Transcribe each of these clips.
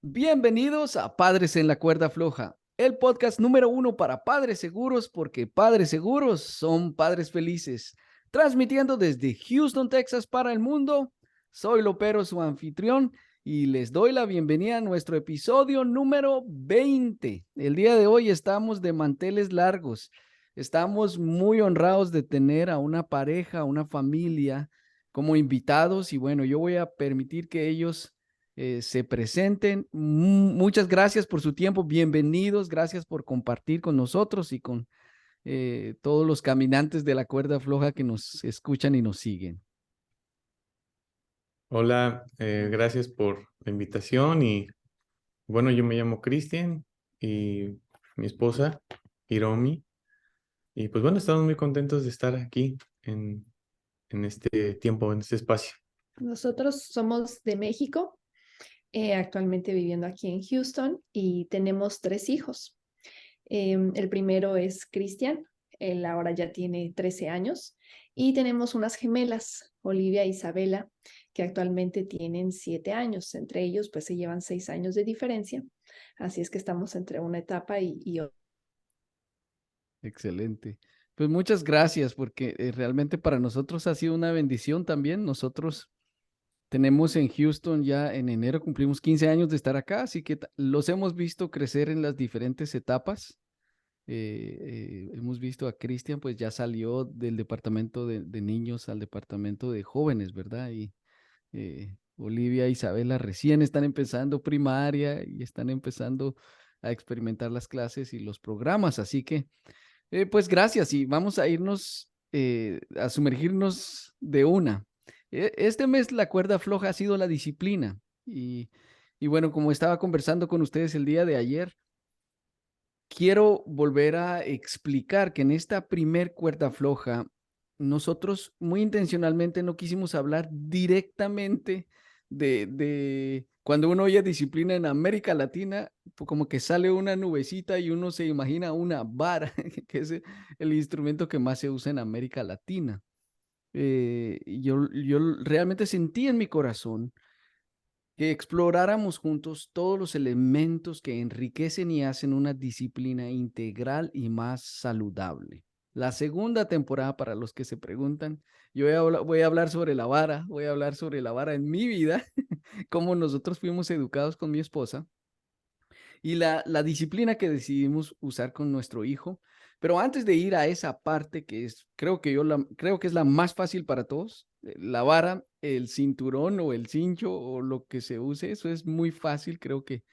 Bienvenidos a Padres en la Cuerda Floja, el podcast número uno para padres seguros, porque padres seguros son padres felices. Transmitiendo desde Houston, Texas para el mundo, soy Lopero, su anfitrión, y les doy la bienvenida a nuestro episodio número 20. El día de hoy estamos de manteles largos. Estamos muy honrados de tener a una pareja, una familia como invitados, y bueno, yo voy a permitir que ellos se presenten. Muchas gracias por su tiempo, bienvenidos, gracias por compartir con nosotros y con todos los caminantes de la cuerda floja que nos escuchan y nos siguen. Hola, gracias por la invitación y bueno, yo me llamo Cristian y mi esposa, Hiromi, y pues bueno, estamos muy contentos de estar aquí en este tiempo, en este espacio. Nosotros somos de México, actualmente viviendo aquí en Houston y tenemos 3 hijos. El primero es Cristian, él ahora ya tiene 13 años y tenemos unas gemelas, Olivia e Isabela, que actualmente tienen 7 años. Entre ellos pues se llevan 6 años de diferencia, así es que estamos entre una etapa y otra. Excelente. Pues muchas gracias porque realmente para nosotros ha sido una bendición también. Nosotros tenemos en Houston ya en enero, cumplimos 15 años de estar acá, así que los hemos visto crecer en las diferentes etapas. Hemos visto a Cristian, pues ya salió del departamento de niños al departamento de jóvenes, ¿verdad? Y Olivia e Isabela recién están empezando primaria y están empezando a experimentar las clases y los programas. Así que, pues gracias y vamos a irnos, a sumergirnos de una. Este mes la cuerda floja ha sido la disciplina y bueno, como estaba conversando con ustedes el día de ayer, quiero volver a explicar que en esta primer cuerda floja, nosotros muy intencionalmente no quisimos hablar directamente de cuando uno oye disciplina en América Latina, como que sale una nubecita y uno se imagina una vara, que es el instrumento que más se usa en América Latina. Yo realmente sentí en mi corazón que exploráramos juntos todos los elementos que enriquecen y hacen una disciplina integral y más saludable. La segunda temporada, para los que se preguntan, yo voy a hablar sobre la vara, voy a hablar sobre la vara en mi vida, cómo nosotros fuimos educados con mi esposa y la disciplina que decidimos usar con nuestro hijo. Pero antes de ir a esa parte que es, creo que es la más fácil para todos, la vara, el cinturón o el cincho o lo que se use, eso es muy fácil, creo que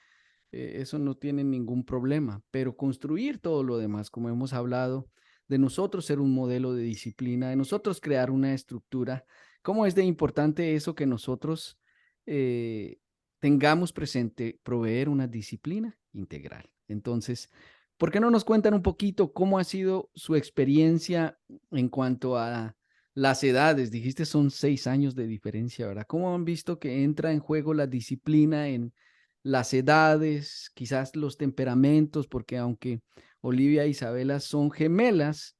eso no tiene ningún problema. Pero construir todo lo demás, como hemos hablado, de nosotros ser un modelo de disciplina, de nosotros crear una estructura, ¿cómo es de importante eso que nosotros eh, tengamos presente, proveer una disciplina integral? Entonces, ¿por qué no nos cuentan un poquito cómo ha sido su experiencia en cuanto a las edades? Dijiste son 6 años de diferencia, ¿verdad? ¿Cómo han visto que entra en juego la disciplina en las edades, quizás los temperamentos? Porque aunque Olivia e Isabela son gemelas,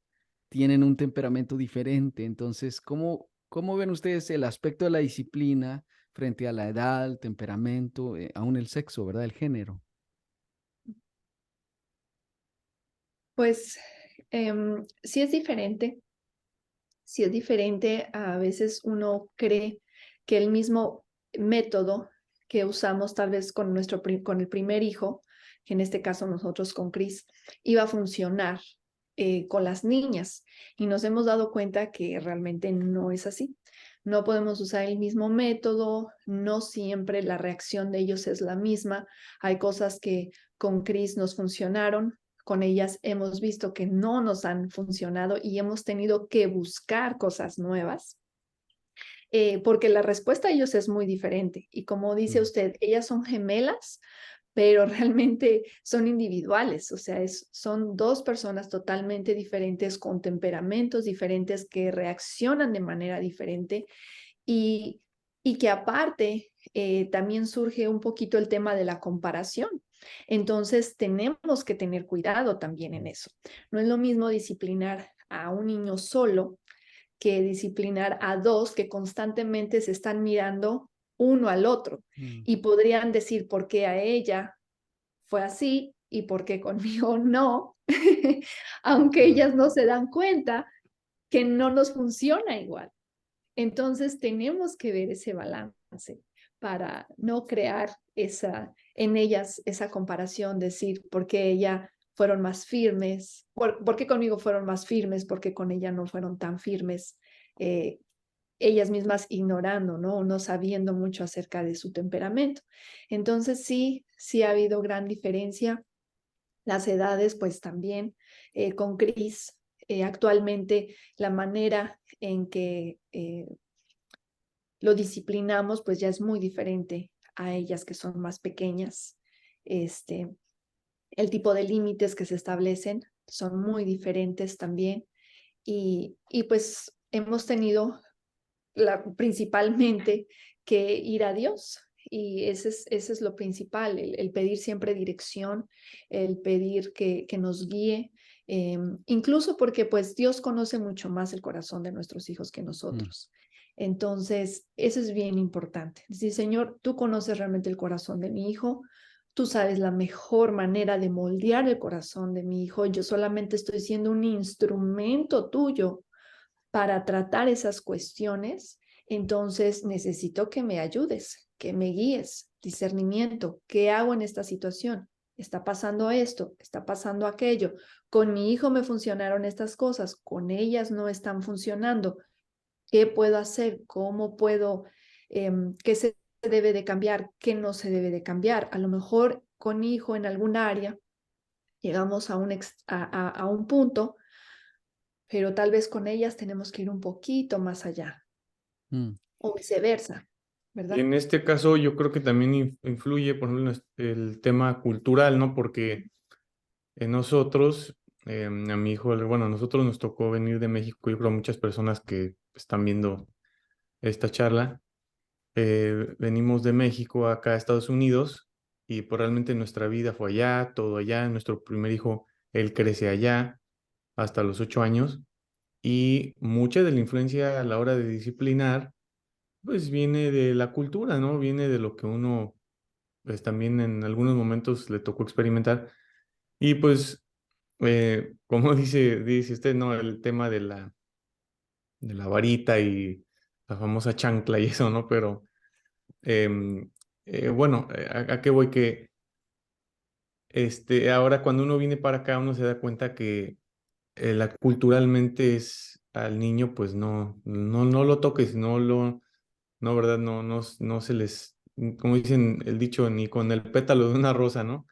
tienen un temperamento diferente. Entonces, ¿cómo ven ustedes el aspecto de la disciplina frente a la edad, el temperamento, aún el sexo, ¿verdad? El género. Pues sí es diferente. Si es diferente, a veces uno cree que el mismo método que usamos tal vez con con el primer hijo, que en este caso nosotros con Chris, iba a funcionar con las niñas. Y nos hemos dado cuenta que realmente no es así. No podemos usar el mismo método, no siempre la reacción de ellos es la misma. Hay cosas que con Chris nos funcionaron, con ellas hemos visto que no nos han funcionado y hemos tenido que buscar cosas nuevas, porque la respuesta a ellos es muy diferente. Y como dice Mm. usted, ellas son gemelas, pero realmente son individuales, o sea, son dos personas totalmente diferentes, con temperamentos diferentes, que reaccionan de manera diferente y, y que aparte también surge un poquito el tema de la comparación. Entonces tenemos que tener cuidado también en eso. No es lo mismo disciplinar a un niño solo que disciplinar a dos que constantemente se están mirando uno al otro Mm. y podrían decir por qué a ella fue así y por qué conmigo no, aunque ellas no se dan cuenta que no nos funciona igual. Entonces tenemos que ver ese balance para no crear en ellas esa comparación, decir por qué ella fueron más firmes, por qué conmigo fueron más firmes, por qué con ella no fueron tan firmes, eh, ellas mismas ignorando, ¿no? No sabiendo mucho acerca de su temperamento. Entonces sí ha habido gran diferencia. Las edades, pues también con Cris, actualmente la manera en que lo disciplinamos, pues ya es muy diferente a ellas que son más pequeñas. El tipo de límites que se establecen son muy diferentes también. Y pues hemos tenido principalmente que ir a Dios. Y ese es lo principal, el pedir siempre dirección, el pedir que nos guíe, incluso porque pues Dios conoce mucho más el corazón de nuestros hijos que Mm. nosotros. Entonces, eso es bien importante. Decir, Señor, tú conoces realmente el corazón de mi hijo, tú sabes la mejor manera de moldear el corazón de mi hijo, yo solamente estoy siendo un instrumento tuyo para tratar esas cuestiones, entonces necesito que me ayudes, que me guíes, discernimiento, ¿qué hago en esta situación? Está pasando esto, está pasando aquello. Con mi hijo me funcionaron estas cosas, con ellas no están funcionando. ¿Qué puedo hacer? ¿Cómo puedo? ¿Qué se debe de cambiar? ¿Qué no se debe de cambiar? A lo mejor con mi hijo en algún área llegamos a un punto, pero tal vez con ellas tenemos que ir un poquito más allá Mm. o viceversa, Y ¿verdad? en este caso yo creo que también influye, por ejemplo, el tema cultural, ¿no? Porque nosotros, a mi hijo, bueno, a nosotros nos tocó venir de México, yo creo a muchas personas que están viendo esta charla, venimos de México acá a Estados Unidos y pues realmente nuestra vida fue allá, todo allá, nuestro primer hijo, él crece allá hasta los 8 años y mucha de la influencia a la hora de disciplinar, pues viene de la cultura, ¿no? Viene de lo que uno, pues también en algunos momentos le tocó experimentar. Y pues, como dice usted, ¿no? El tema de la varita y la famosa chancla y eso, ¿no? Pero, bueno, ¿a qué voy? Que ahora cuando uno viene para acá, uno se da cuenta que culturalmente es al niño, pues no lo toques, no, ¿verdad? No se les, como dicen el dicho, ni con el pétalo de una rosa, ¿no?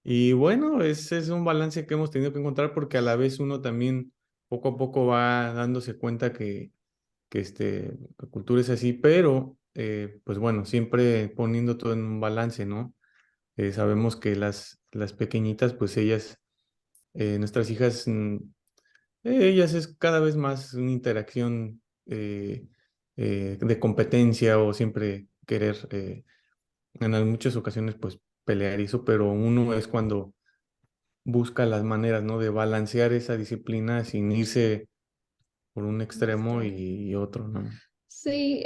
Y bueno, ese es un balance que hemos tenido que encontrar porque a la vez uno también poco a poco va dándose cuenta que la cultura es así, pero pues bueno, siempre poniendo todo en un balance, ¿no? Sabemos que las pequeñitas, pues ellas, nuestras hijas, ellas es cada vez más una interacción de competencia o siempre querer, muchas ocasiones, pues pelear y eso, pero uno es cuando busca las maneras, ¿no? De balancear esa disciplina sin irse por un extremo Extremo. y otro, ¿no? Sí,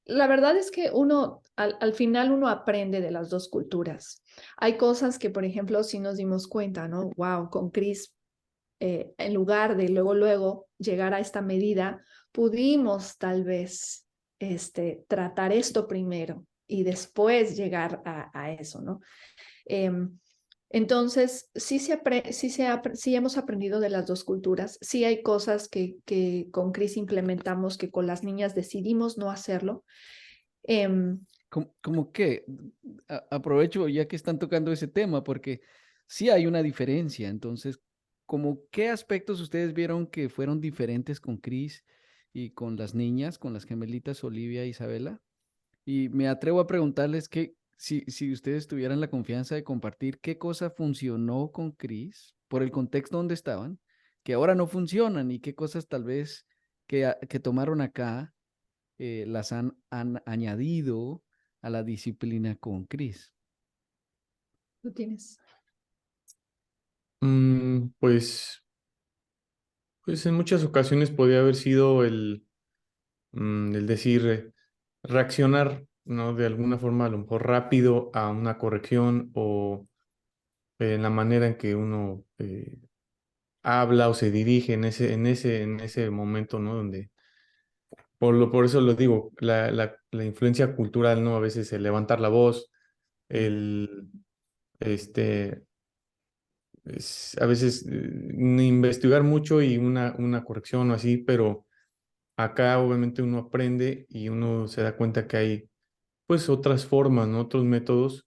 la verdad es que uno, al final uno aprende de las dos culturas. Hay cosas que, por ejemplo, si nos dimos cuenta, ¿no? Wow, con Chris, en lugar de luego llegar a esta medida, pudimos tal vez tratar esto primero y después llegar a eso, ¿no? Em, entonces, sí hemos aprendido de las dos culturas. Sí hay cosas que con Cris implementamos que con las niñas decidimos no hacerlo. Em, Como que aprovecho ya que están tocando ese tema, porque sí hay una diferencia. Entonces, ¿como qué aspectos ustedes vieron que fueron diferentes con Cris y con las niñas, con las gemelitas Olivia e Isabela? Y me atrevo a preguntarles que si ustedes tuvieran la confianza de compartir qué cosa funcionó con Cris por el contexto donde estaban, que ahora no funcionan y qué cosas tal vez que tomaron acá las han añadido a la disciplina con Cris. Tú tienes. Pues en muchas ocasiones podía haber sido el decir, reaccionar ¿no? De alguna forma a lo mejor rápido a una corrección o en la manera en que uno habla o se dirige en ese momento, ¿no? Donde, por eso lo digo, la influencia cultural, ¿no? A veces el levantar la voz, el, este, a veces investigar mucho y una corrección o así, pero acá obviamente uno aprende y uno se da cuenta que hay pues otras formas, ¿no? Otros métodos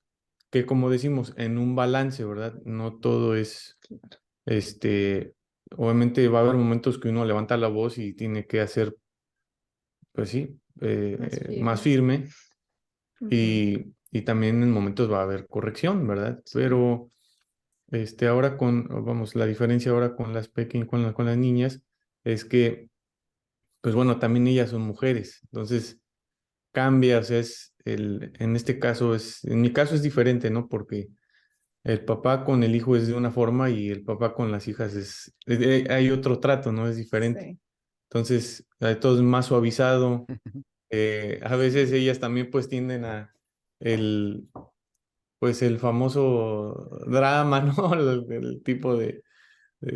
que como decimos, en un balance, ¿verdad? No todo es, este, obviamente va a haber momentos que uno levanta la voz y tiene que hacer, pues sí, Más más firme. firme Ujú. y también en momentos va a haber corrección, ¿verdad? Sí, Pero ahora vamos, la diferencia ahora con las pequeñas, con las niñas, es que, pues bueno, también ellas son mujeres, entonces cambia, o sea, en este caso en mi caso es diferente, ¿no? Porque el papá con el hijo es de una forma y el papá con las hijas hay otro trato, ¿no? Es diferente. sí. Entonces, todo es más suavizado. A veces ellas también pues tienden el, pues el famoso drama, ¿no? El tipo de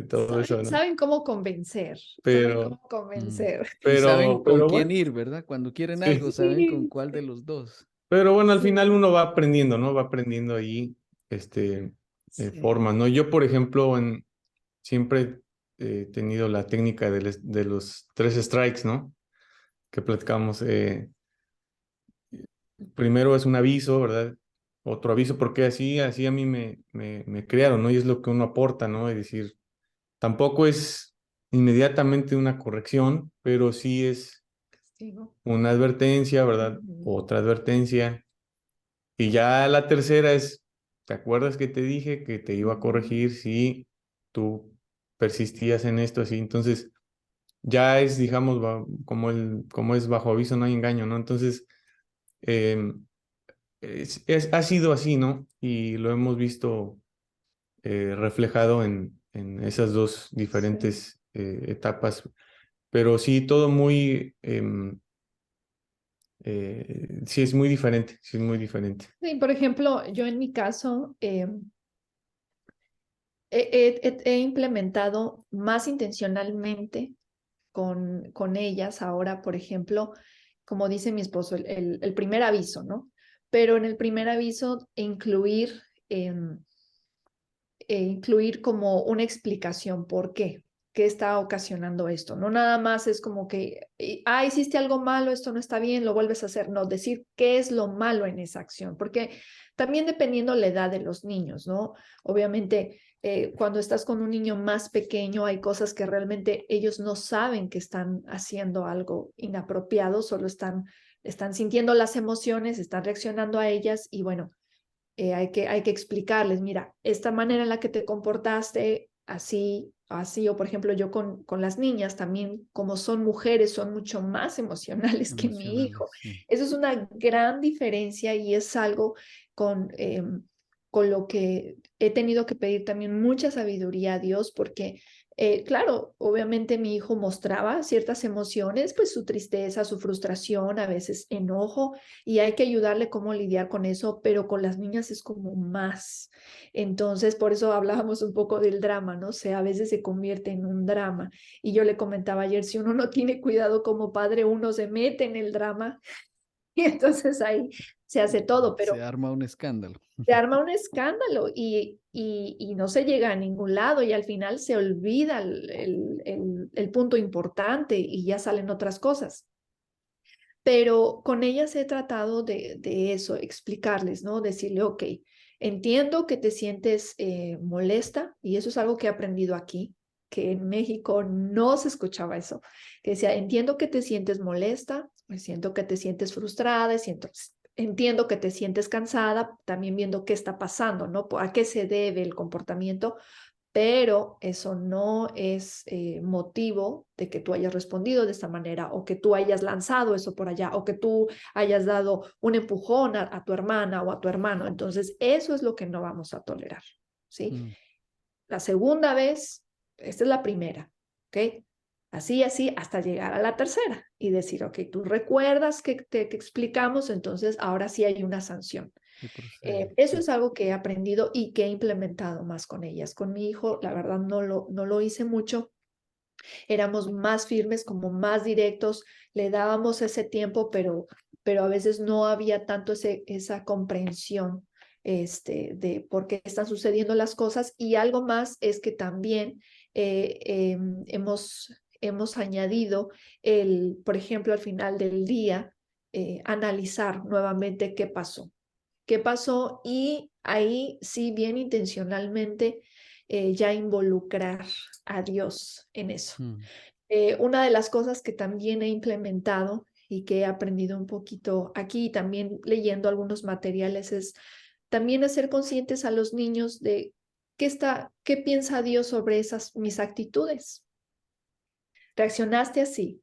todo eso, ¿no? Saben cómo convencer, saben Pero, cómo Mm. convencer. Y saben con pero quién bueno, ir, ¿verdad? Cuando quieren sí. algo, saben con Sí, cuál de los dos. Pero bueno, al final sí, uno va aprendiendo, ¿no? Va aprendiendo ahí, sí. formas, ¿no? Yo, por ejemplo, siempre he tenido la técnica de los 3 strikes, ¿no? Que platicamos. Primero es un aviso, ¿verdad? Otro aviso, porque así a mí me crearon, ¿no? Y es lo que uno aporta, ¿no? Es decir, tampoco es inmediatamente una corrección, pero sí es Castigo. una advertencia, ¿verdad? Ujú. Otra advertencia. Y ya la tercera es, ¿te acuerdas que te dije que te iba a Ujú. corregir si tú persistías en esto así? Entonces, ya es, digamos, como es bajo aviso no hay engaño, ¿no? Entonces, em, ha sido así, ¿no? Y lo hemos visto reflejado en esas dos Sí. diferentes etapas, pero sí, todo muy, sí es muy diferente, sí es muy diferente. Sí, por ejemplo, yo en mi caso he implementado más intencionalmente con ellas ahora, por ejemplo, como dice mi esposo, el primer aviso, ¿no? Pero en el primer aviso em, incluir como una explicación por qué está ocasionando esto. No nada más es como que, hiciste algo malo, esto no está bien, lo vuelves a hacer. No, decir qué es lo malo en esa acción, porque también dependiendo la edad de los niños, ¿no? Obviamente, cuando estás con un niño más pequeño, hay cosas que realmente ellos no saben que están haciendo algo inapropiado, solo están sintiendo las emociones, están reaccionando a ellas y bueno, hay que explicarles, mira, esta manera en la que te comportaste, así, así, o por ejemplo, yo con las niñas también, como son mujeres, son mucho más emocionales que mi Emocionales, hijo. sí. Eso es una gran diferencia y es algo con lo que he tenido que pedir también mucha sabiduría a Dios, porque claro, obviamente mi hijo mostraba ciertas emociones, pues su tristeza, su frustración, a veces enojo, y hay que ayudarle cómo lidiar con eso, pero con las niñas es como más. Entonces, por eso hablábamos un poco del drama, ¿no? O sea, a veces se convierte en un drama. Y yo le comentaba ayer, si uno no tiene cuidado como padre, uno se mete en el drama y entonces ahí se hace todo, Se pero arma un escándalo. se arma un escándalo y no se llega a ningún lado y al final se olvida el punto importante y ya salen otras cosas. Pero con ellas he tratado de eso, explicarles, ¿no? Decirle, ok, entiendo que te sientes molesta y eso es algo que he aprendido aquí, que en México no se escuchaba eso, que decía, entiendo que te sientes molesta, siento que te sientes frustrada, entiendo que te sientes cansada, también viendo qué está pasando, ¿no? ¿A qué se debe el comportamiento? Pero eso no es motivo de que tú hayas respondido de esta manera o que tú hayas lanzado eso por allá o que tú hayas dado un empujón a tu hermana o a tu hermano. Entonces, eso es lo que no vamos a tolerar, ¿sí? Mm. La segunda vez, esta es la primera, ¿ok? así, así, hasta llegar a la tercera y decir, ok, tú recuerdas que te que explicamos, entonces ahora sí hay una sanción. ¿Qué procede? Eso es algo que he aprendido y que he implementado más con ellas. Con mi hijo, la verdad, no lo hice mucho. Éramos más firmes, como más directos, le dábamos ese tiempo, pero a veces no había tanto esa comprensión de por qué están sucediendo las cosas. Y algo más es que también hemos añadido por ejemplo, al final del día, analizar nuevamente qué pasó y ahí sí bien intencionalmente ya involucrar a Dios en eso. Mm, Una de las cosas que también he implementado y que he aprendido un poquito aquí, y también leyendo algunos materiales, es también hacer conscientes a los niños de qué piensa Dios sobre esas mis actitudes. Reaccionaste así.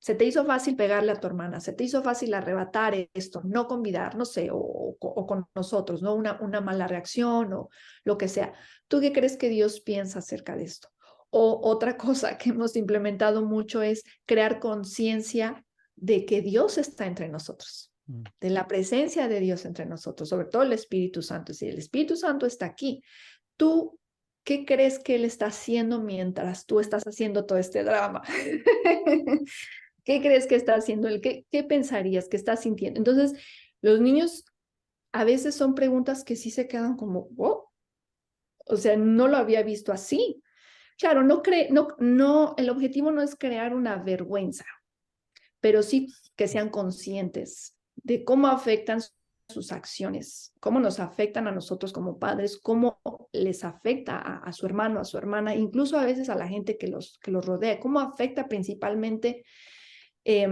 Se te hizo fácil pegarle a tu hermana, se te hizo fácil arrebatar esto, no convidar, no sé, o con nosotros, ¿no? Una mala reacción o lo que sea. ¿Tú qué crees que Dios piensa acerca de esto? O otra cosa que hemos implementado mucho es crear conciencia de que Dios está entre nosotros, mm. de la presencia de Dios entre nosotros, sobre todo el Espíritu Santo. Si el Espíritu Santo está aquí, ¿tú qué crees que Él está haciendo mientras tú estás haciendo todo este drama? ¿Qué crees que está haciendo él? ¿Qué pensarías que está sintiendo? Entonces, los niños a veces son preguntas que sí se quedan como, wow, o sea, no lo había visto así. Claro, no, el objetivo no es crear una vergüenza, pero sí que sean conscientes de cómo afectan sus acciones, cómo nos afectan a nosotros como padres, cómo les afecta a su hermano, a su hermana, incluso a veces a la gente que los rodea, cómo afecta principalmente eh,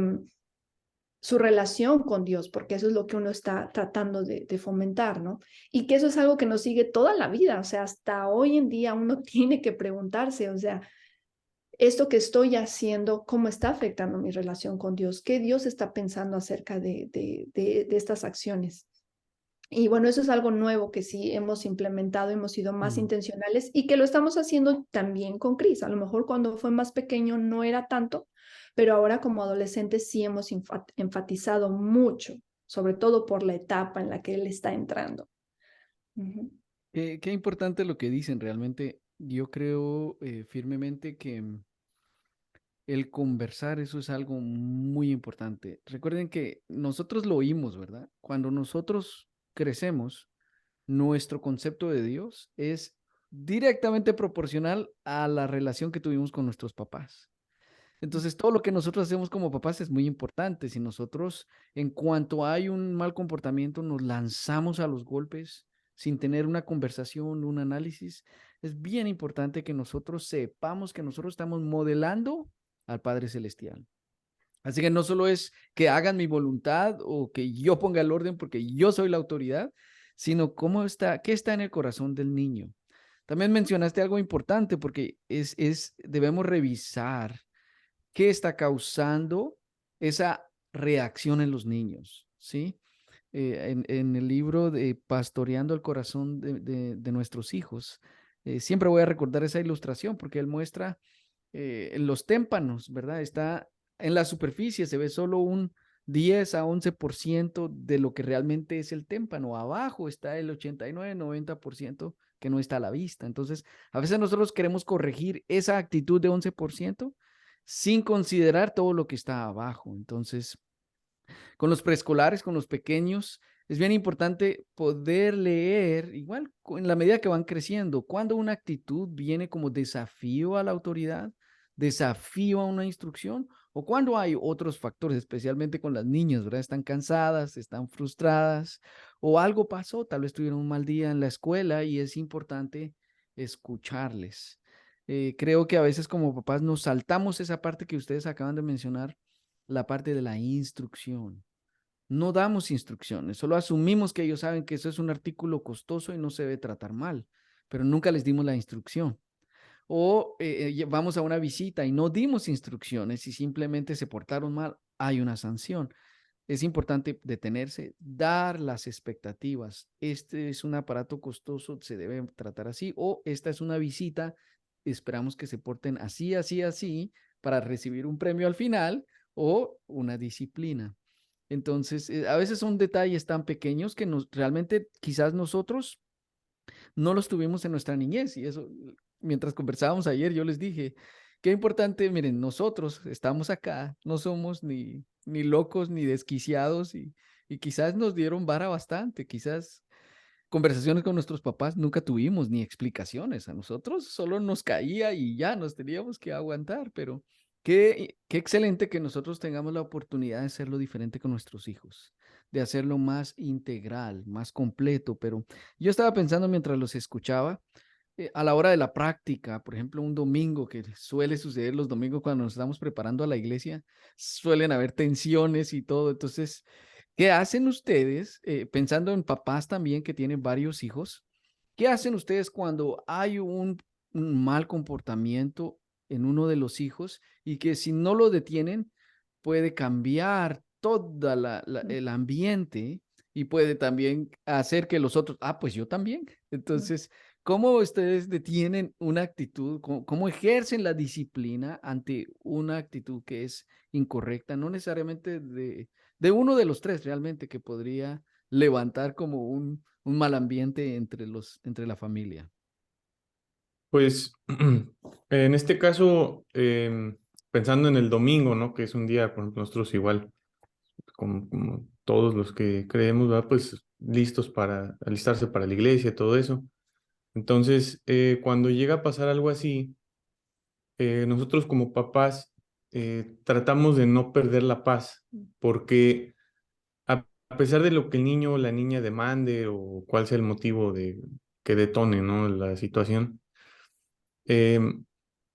su relación con Dios, porque eso es lo que uno está tratando de fomentar, ¿no? Y que eso es algo que nos sigue toda la vida, o sea, hasta hoy en día uno tiene que preguntarse, o sea, esto que estoy haciendo, ¿cómo está afectando mi relación con Dios? ¿Qué Dios está pensando acerca de estas acciones? Y bueno, eso es algo nuevo que sí hemos implementado, hemos sido más Mm. intencionales y que lo estamos haciendo también con Chris. A lo mejor cuando fue más pequeño no era tanto, pero ahora como adolescentes sí hemos enfatizado mucho, sobre todo por la etapa en la que él está entrando. Ujú. Qué importante lo que dicen realmente. Yo creo firmemente que el conversar, eso es algo muy importante. Recuerden que nosotros lo oímos, ¿verdad? Cuando nosotros crecemos, nuestro concepto de Dios es directamente proporcional a la relación que tuvimos con nuestros papás. Entonces, todo lo que nosotros hacemos como papás es muy importante. Si nosotros, en cuanto hay un mal comportamiento, nos lanzamos a los golpes sin tener una conversación, un análisis, es bien importante que nosotros sepamos que nosotros estamos modelando al Padre Celestial. Así que no solo es que hagan mi voluntad o que yo ponga el orden porque yo soy la autoridad, sino qué está en el corazón del niño. También mencionaste algo importante porque debemos revisar qué está causando esa reacción en los niños, ¿sí? En el libro de Pastoreando el corazón de nuestros hijos, siempre voy a recordar esa ilustración porque él muestra en los témpanos, ¿verdad? Está en la superficie, se ve solo un 10 a 11% de lo que realmente es el témpano. Abajo está el 89-90% que no está a la vista. Entonces, a veces nosotros queremos corregir esa actitud de 11% sin considerar todo lo que está abajo. Entonces, con los preescolares, con los pequeños, es bien importante poder leer, igual en la medida que van creciendo, cuando una actitud viene como desafío a la autoridad, desafío a una instrucción, o cuando hay otros factores, especialmente con las niñas, ¿verdad? Están cansadas, están frustradas, o algo pasó, tal vez tuvieron un mal día en la escuela y es importante escucharles. Creo que a veces como papás nos saltamos esa parte que ustedes acaban de mencionar, la parte de la instrucción. No damos instrucciones, solo asumimos que ellos saben que eso es un artículo costoso y no se debe tratar mal, pero nunca les dimos la instrucción. O vamos a una visita y no dimos instrucciones y simplemente se portaron mal, hay una sanción. Es importante detenerse, dar las expectativas. Este es un aparato costoso, se debe tratar así, o esta es una visita, esperamos que se porten así, así, así, para recibir un premio al final o una disciplina. Entonces, a veces son detalles tan pequeños que realmente quizás nosotros no los tuvimos en nuestra niñez. Y eso, mientras conversábamos ayer, yo les dije, qué importante, miren, nosotros estamos acá, no somos ni locos ni desquiciados y quizás nos dieron vara bastante, quizás conversaciones con nuestros papás nunca tuvimos ni explicaciones. A nosotros solo nos caía y ya nos teníamos que aguantar, pero qué excelente que nosotros tengamos la oportunidad de hacerlo diferente con nuestros hijos, de hacerlo más integral, más completo. Pero yo estaba pensando mientras los escuchaba, a la hora de la práctica, por ejemplo, un domingo, que suele suceder los domingos cuando nos estamos preparando a la iglesia, suelen haber tensiones y todo. Entonces, ¿qué hacen ustedes, pensando en papás también que tienen varios hijos? ¿Qué hacen ustedes cuando hay un mal comportamiento en uno de los hijos y que si no lo detienen puede cambiar toda el ambiente y puede también hacer que los otros, pues yo también. Entonces, ¿cómo ustedes detienen una actitud? ¿Cómo ejercen la disciplina ante una actitud que es incorrecta? No necesariamente de uno de los tres realmente que podría levantar como un mal ambiente entre la familia. Pues en este caso, pensando en el domingo, ¿no? Que es un día, por ejemplo, nosotros igual, como todos los que creemos, ¿verdad? Pues listos para alistarse para la iglesia, todo eso. Entonces, cuando llega a pasar algo así, nosotros como papás tratamos de no perder la paz, porque a pesar de lo que el niño o la niña demande o cuál sea el motivo de que detone, ¿no? La situación, eh,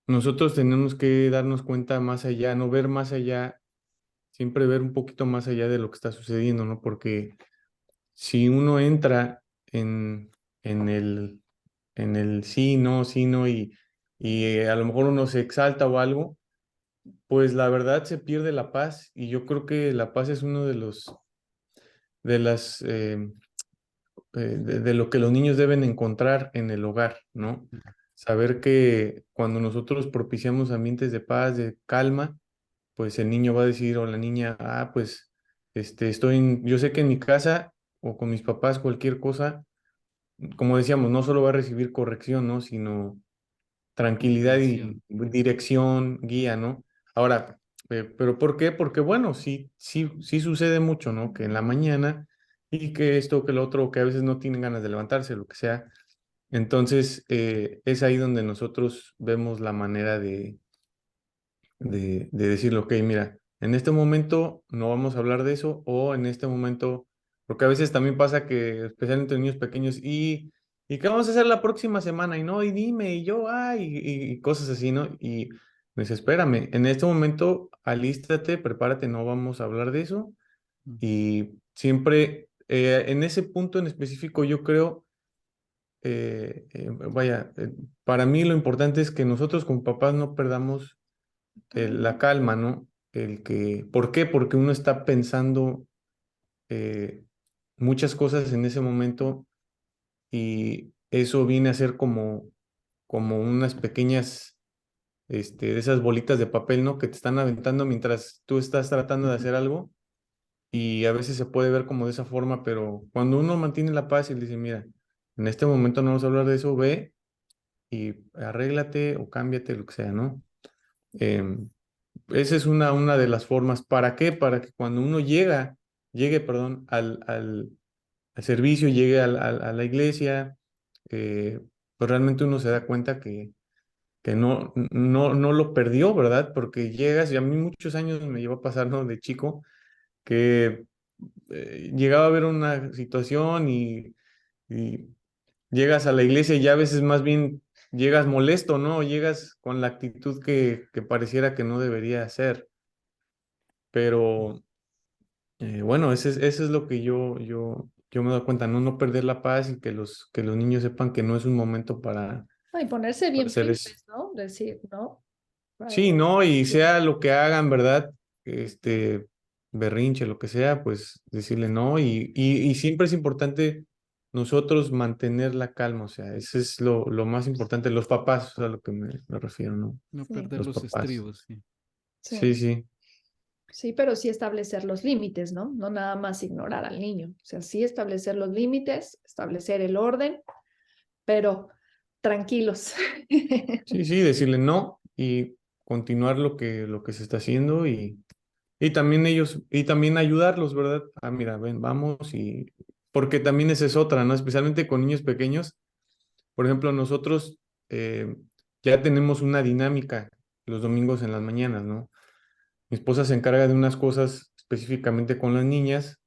nosotros tenemos que darnos cuenta más allá, no ver más allá, siempre ver un poquito más allá de lo que está sucediendo, ¿no? Porque si uno entra en, en el, en el sí, no, y a lo mejor uno se exalta o algo, pues la verdad se pierde la paz y yo creo que la paz es uno de de las, de lo que los niños deben encontrar en el hogar, ¿no? Saber que cuando nosotros propiciamos ambientes de paz, de calma, pues el niño va a decir o la niña, pues yo sé que en mi casa o con mis papás cualquier cosa, como decíamos, no solo va a recibir corrección, ¿no? Sino tranquilidad y Comprensión. dirección, guía, ¿no? Ahora, ¿pero por qué? Porque bueno, sí sucede mucho, ¿no? Que en la mañana y que esto, que lo otro, que a veces no tienen ganas de levantarse, lo que sea. Entonces, es ahí donde nosotros vemos la manera de decirle, ok, mira, en este momento no vamos a hablar de eso, o en este momento, porque a veces también pasa que, especialmente en niños pequeños, ¿y qué vamos a hacer la próxima semana? Y no, y dime, y yo, y cosas así, ¿no? Y me dice, espérame, en este momento, alístate, prepárate, no vamos a hablar de eso, y siempre, en ese punto en específico, yo creo, para mí lo importante es que nosotros como papás no perdamos la calma, ¿no? ¿Por qué? Porque uno está pensando eh, muchas cosas en ese momento y eso viene a ser como unas pequeñas, de esas bolitas de papel, ¿no? Que te están aventando mientras tú estás tratando de hacer algo y a veces se puede ver como de esa forma, pero cuando uno mantiene la paz y le dice, mira, en este momento no vamos a hablar de eso, ve y arréglate o cámbiate, lo que sea, ¿no? Em, Esa es una de las formas. ¿Para qué? Para que cuando uno llegue, perdón, al servicio, llegue a la iglesia, pues realmente uno se da cuenta que no lo perdió, ¿verdad? Porque llegas, y a mí muchos años me llevó a pasar, ¿no? De chico, que llegaba a ver una situación y llegas a la iglesia y ya a veces más bien llegas molesto, ¿no? Llegas con la actitud que pareciera que no debería ser. Pero bueno, eso es lo que yo me doy cuenta, ¿no? No perder la paz y que los niños sepan que no es un momento No, y ponerse para bien hacer eso. firmes, ¿no? Decir, ¿no? Sí, ¿no? Y sea lo que hagan, ¿verdad? Berrinche, lo que sea, pues decirle no. Y siempre es importante nosotros mantener la calma, o sea, eso es lo más importante. Los papás, o sea, a lo que me refiero, ¿no? No Sí. perder Los los papás. estribos, sí. Sí, sí. Sí, pero sí establecer los límites, ¿no? No nada más ignorar al niño. O sea, sí establecer los límites, establecer el orden, pero tranquilos. Sí, sí, decirle no y continuar lo que se está haciendo y también ellos, y también ayudarlos, ¿verdad? Ah, mira, ven, vamos y... Porque también esa es otra, ¿no? Especialmente con niños pequeños. Por ejemplo, nosotros eh, ya tenemos una dinámica los domingos en las mañanas, ¿no? Mi esposa se encarga de unas cosas específicamente con las niñas,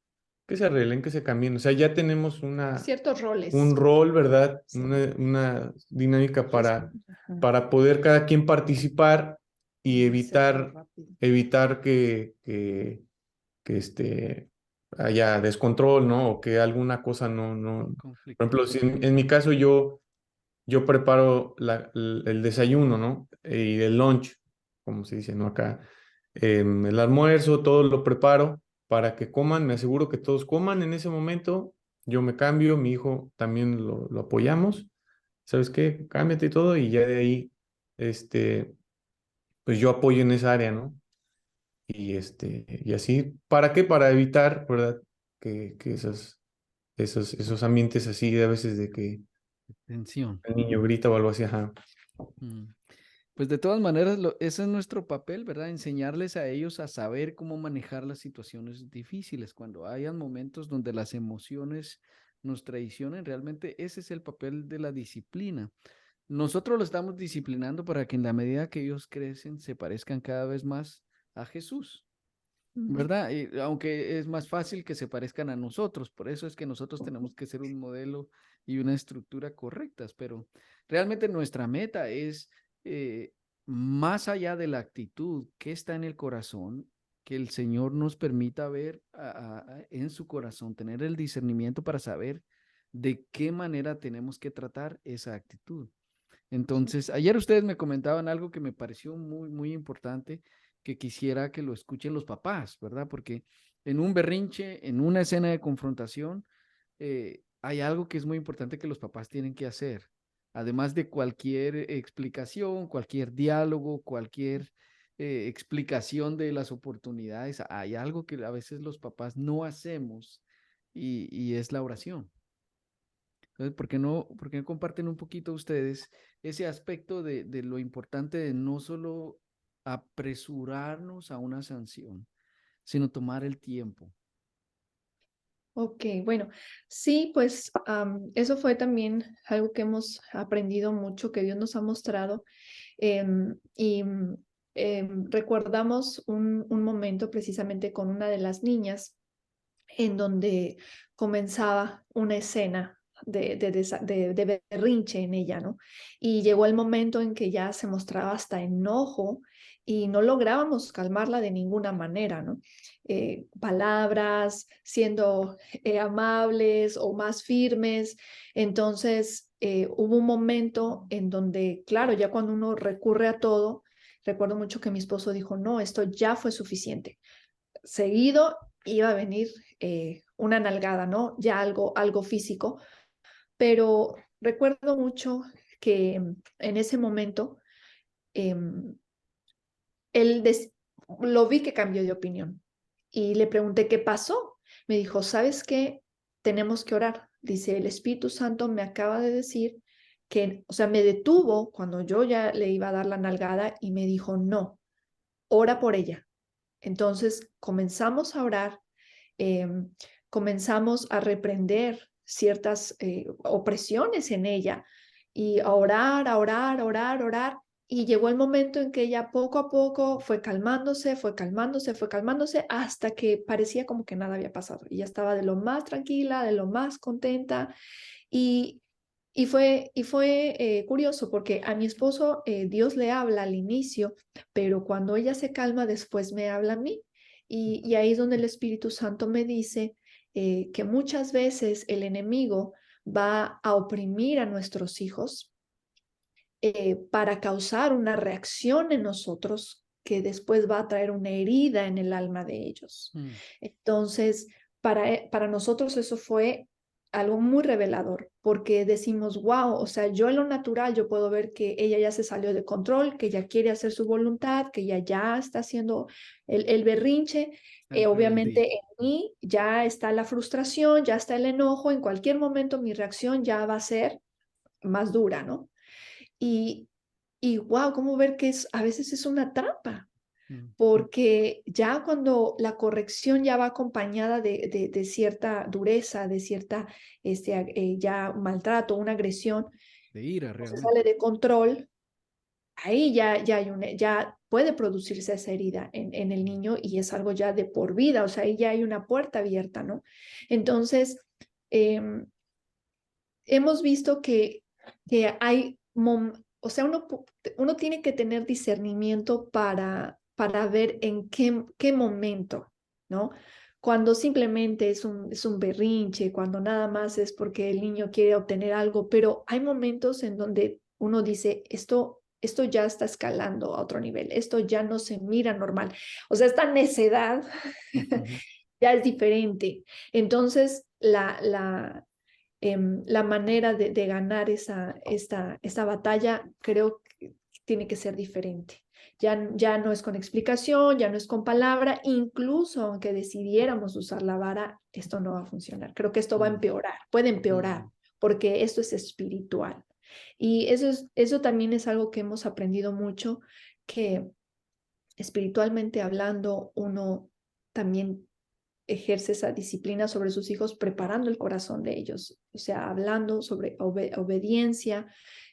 que se arreglen, que se cambien. O sea, ya tenemos Ciertos roles. un rol, ¿verdad? Sí. Una dinámica Ajá. para poder cada quien participar y Y hacerlo evitar, rápido. evitar que haya descontrol, ¿no? O que alguna cosa Un Por conflicto. ejemplo, si en mi caso yo preparo el desayuno, ¿no? Y el lunch, como se dice, ¿no? Acá, el almuerzo, todo lo preparo para que coman, me aseguro que todos coman en ese momento, yo me cambio, mi hijo también lo apoyamos, ¿sabes qué? Cámbiate y todo, y ya de ahí, pues yo apoyo en esa área, ¿no? Y así, ¿para qué? Para evitar, ¿verdad? Que esos ambientes así, de a veces de que Tensión. el niño grita o algo así, ajá. Mm. Pues de todas maneras, ese es nuestro papel, ¿verdad? Enseñarles a ellos a saber cómo manejar las situaciones difíciles. Cuando hayan momentos donde las emociones nos traicionen, realmente ese es el papel de la disciplina. Nosotros lo estamos disciplinando para que en la medida que ellos crecen se parezcan cada vez más a Jesús, Ujú. ¿verdad? Y aunque es más fácil que se parezcan a nosotros, por eso es que nosotros tenemos que ser un modelo y una estructura correctas, pero realmente nuestra meta es, eh, más allá de la actitud que está en el corazón, que el Señor nos permita ver en su corazón, tener el discernimiento para saber de qué manera tenemos que tratar esa actitud. Entonces, ayer ustedes me comentaban algo que me pareció muy, muy importante, que quisiera que lo escuchen los papás, ¿verdad? Porque en un berrinche, en una escena de confrontación, hay algo que es muy importante que los papás tienen que hacer. Además de cualquier explicación, cualquier diálogo, cualquier explicación de las oportunidades, hay algo que a veces los papás no hacemos y es la oración. Entonces, por qué no comparten un poquito ustedes ese aspecto de lo importante de no solo apresurarnos a una sanción, sino tomar el tiempo? Ok, bueno, sí, pues eso fue también algo que hemos aprendido mucho, que Dios nos ha mostrado. Recordamos un momento precisamente con una de las niñas en donde comenzaba una escena de berrinche en ella, ¿no? Y llegó el momento en que ya se mostraba hasta enojo y no lográbamos calmarla de ninguna manera, ¿no? Palabras, siendo amables o más firmes. Entonces, hubo un momento en donde, claro, ya cuando uno recurre a todo, recuerdo mucho que mi esposo dijo, no, esto ya fue suficiente. Seguido iba a venir una nalgada, ¿no? Ya algo físico, pero recuerdo mucho que en ese momento eh, él lo vi que cambió de opinión y le pregunté qué pasó. Me dijo, ¿sabes qué? Tenemos que orar. Dice, el Espíritu Santo me acaba de decir que, o sea, me detuvo cuando yo ya le iba a dar la nalgada y me dijo, no, ora por ella. Entonces comenzamos a orar, eh, comenzamos a reprender ciertas opresiones en ella y a orar, a orar, a orar, a orar. Y llegó el momento en que ella poco a poco fue calmándose, fue calmándose, fue calmándose, hasta que parecía como que nada había pasado. Y ya estaba de lo más tranquila, de lo más contenta. Y, y fue curioso porque a mi esposo Dios le habla al inicio, pero cuando ella se calma, después me habla a mí. Y ahí es donde el Espíritu Santo me dice que muchas veces el enemigo va a oprimir a nuestros hijos para causar una reacción en nosotros que después va a traer una herida en el alma de ellos. Mm. Entonces, para nosotros eso fue algo muy revelador, porque decimos, wow, o sea, yo en lo natural, yo puedo ver que ella ya se salió de control, que ya quiere hacer su voluntad, que ella ya está haciendo el berrinche. El Obviamente rebeldía. en mí ya está la frustración, ya está el enojo, en cualquier momento mi reacción ya va a ser más dura, ¿no? Y, y wow, cómo ver que a veces es una trampa, Mm, porque ya cuando la corrección ya va acompañada de cierta dureza, de cierta ya maltrato, una agresión, de ira o se sale realmente. de control, ahí ya puede producirse esa herida en el niño y es algo ya de por vida, o sea, ahí ya hay una puerta abierta, ¿no? Entonces, em, hemos visto que hay, o sea, uno tiene que tener discernimiento para ver en qué momento, ¿no? Cuando simplemente es un berrinche, cuando nada más es porque el niño quiere obtener algo, pero hay momentos en donde uno dice, esto ya está escalando a otro nivel, esto ya no se mira normal. O sea, esta necedad Ujú. ya es diferente. Entonces, la manera de ganar esta batalla creo que tiene que ser diferente. Ya no es con explicación, ya no es con palabra, incluso aunque decidiéramos usar la vara, esto no va a funcionar. Creo que esto va a Mm, empeorar, puede empeorar, mm, porque esto es espiritual. Y eso también es algo que hemos aprendido mucho, que espiritualmente hablando, uno también ejerce esa disciplina sobre sus hijos, preparando el corazón de ellos, o sea, hablando sobre obediencia,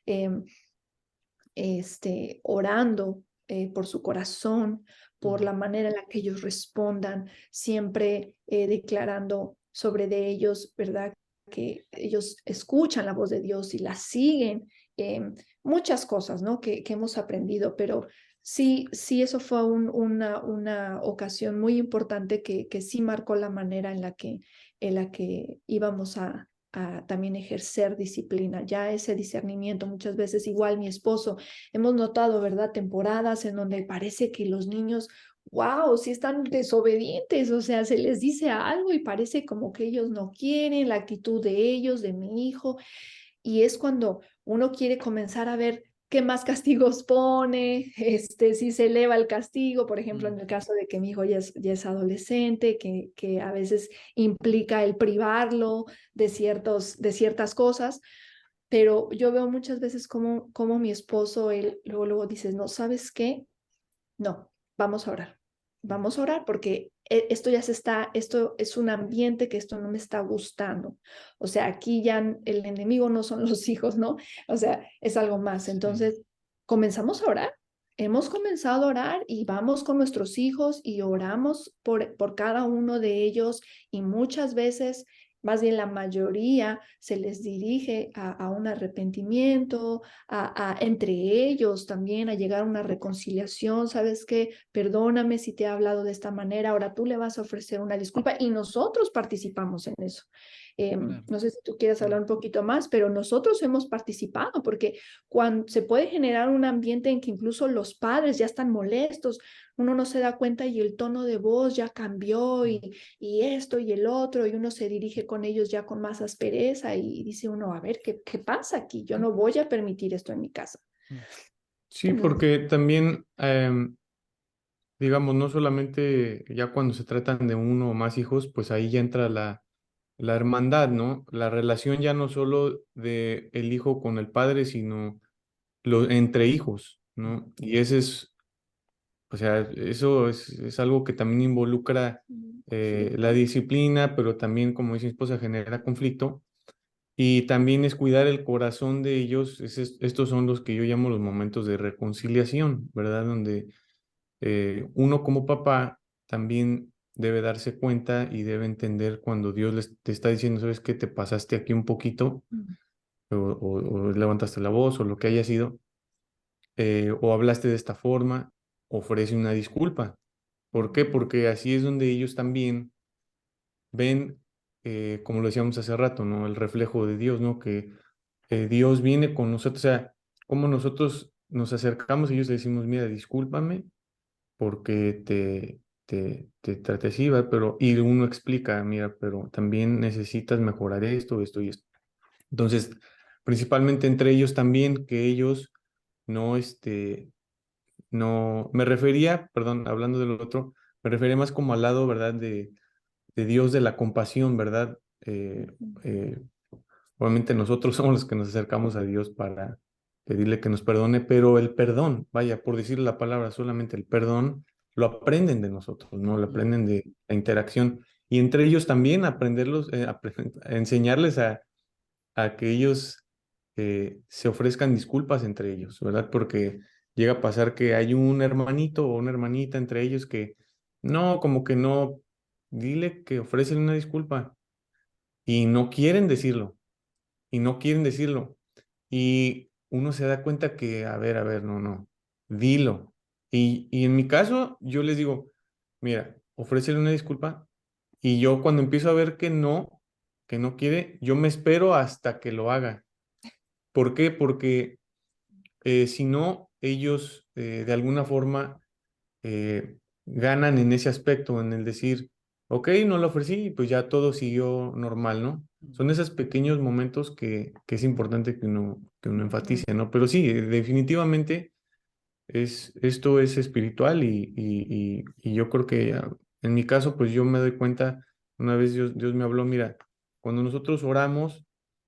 eh, orando por su corazón, por mm, la manera en la que ellos respondan, siempre declarando sobre de ellos, ¿verdad? Que ellos escuchan la voz de Dios y la siguen. Muchas cosas, ¿no? Que hemos aprendido, pero sí, eso fue una ocasión muy importante que sí marcó la manera en la que íbamos a también ejercer disciplina, ya ese discernimiento. Muchas veces, igual mi esposo, hemos notado, ¿verdad? Temporadas en donde parece que los niños, wow, sí están desobedientes, o sea, se les dice algo y parece como que ellos no quieren, la actitud de ellos, de mi hijo, y es cuando uno quiere comenzar a ver qué más castigos pone, si se eleva el castigo, por ejemplo, mm. en el caso de que mi hijo ya es adolescente, que a veces implica el privarlo de ciertas cosas, pero yo veo muchas veces como mi esposo, él luego dice, no, ¿sabes qué? No, vamos a orar porque esto es un ambiente que esto no me está gustando. O sea, aquí ya el enemigo no son los hijos, ¿no? O sea, es algo más. Sí. Entonces, comenzamos a orar. Hemos comenzado a orar y vamos con nuestros hijos y oramos por cada uno de ellos y muchas veces, más bien la mayoría, se les dirige a un arrepentimiento, entre ellos también, a llegar a una reconciliación. ¿Sabes qué? Perdóname si te he hablado de esta manera, ahora tú le vas a ofrecer una disculpa y nosotros participamos en eso. Claro. No sé si tú quieres Mm. hablar un poquito más, pero nosotros hemos participado porque cuando se puede generar un ambiente en que incluso los padres ya están molestos, uno no se da cuenta y el tono de voz ya cambió Mm, y esto y el otro, y uno se dirige con ellos ya con más aspereza y dice uno, a ver, ¿qué pasa aquí? Yo no voy a permitir esto en mi casa. mm, Sí, Entonces, porque también, digamos, no solamente ya cuando se tratan de uno o más hijos, pues ahí ya entra la hermandad, ¿no? La relación ya no solo de el hijo con el padre, sino entre hijos, mm, ¿no? Y ese es, o sea, eso es algo que también involucra sí. la disciplina, pero también, como dice mi esposa, genera conflicto. Y también es cuidar el corazón de ellos. Estos son los que yo llamo los momentos de reconciliación, ¿verdad? Donde uno como papá también debe darse cuenta y debe entender cuando Dios te está diciendo, ¿sabes qué? Te pasaste aquí un poquito Mm, o levantaste la voz o lo que haya sido, o hablaste de esta forma, ofrece una disculpa. ¿Por qué? Porque así es donde ellos también ven, como lo decíamos hace rato, ¿no? El reflejo de Dios, ¿no? Que Dios viene con nosotros, o sea, como nosotros nos acercamos y ellos le decimos, mira, discúlpame porque te trate así, ¿va? Pero, y uno explica, mira, pero también necesitas mejorar esto, esto y esto. Entonces, principalmente entre ellos también, que ellos no, no, me refería, perdón, hablando del otro, me refería más como al lado, ¿verdad? De Dios, de la compasión, ¿verdad? Eh, Obviamente nosotros somos los que nos acercamos a Dios para pedirle que nos perdone, pero el perdón, vaya, por decir la palabra, solamente el perdón, lo aprenden de nosotros, ¿no? Lo aprenden de la interacción. Y entre ellos también aprenderlos, enseñarles a que ellos se ofrezcan disculpas entre ellos, ¿verdad? Porque llega a pasar que hay un hermanito o una hermanita entre ellos que no, como que no, dile que ofrecen una disculpa y no quieren decirlo, y no quieren decirlo. Y uno se da cuenta que, a ver, no, no, dilo. Y en mi caso, yo les digo, mira, ofrécele una disculpa. Y yo cuando empiezo a ver que no quiere, yo me espero hasta que lo haga. ¿Por qué? Porque si no, ellos de alguna forma ganan en ese aspecto, en el decir, ok, no lo ofrecí, y pues ya todo siguió normal, ¿no? Son esos pequeños momentos que es importante que uno enfatice, ¿no? Pero sí, definitivamente esto es espiritual y yo creo que en mi caso, pues yo me doy cuenta, una vez Dios me habló, mira, cuando nosotros oramos,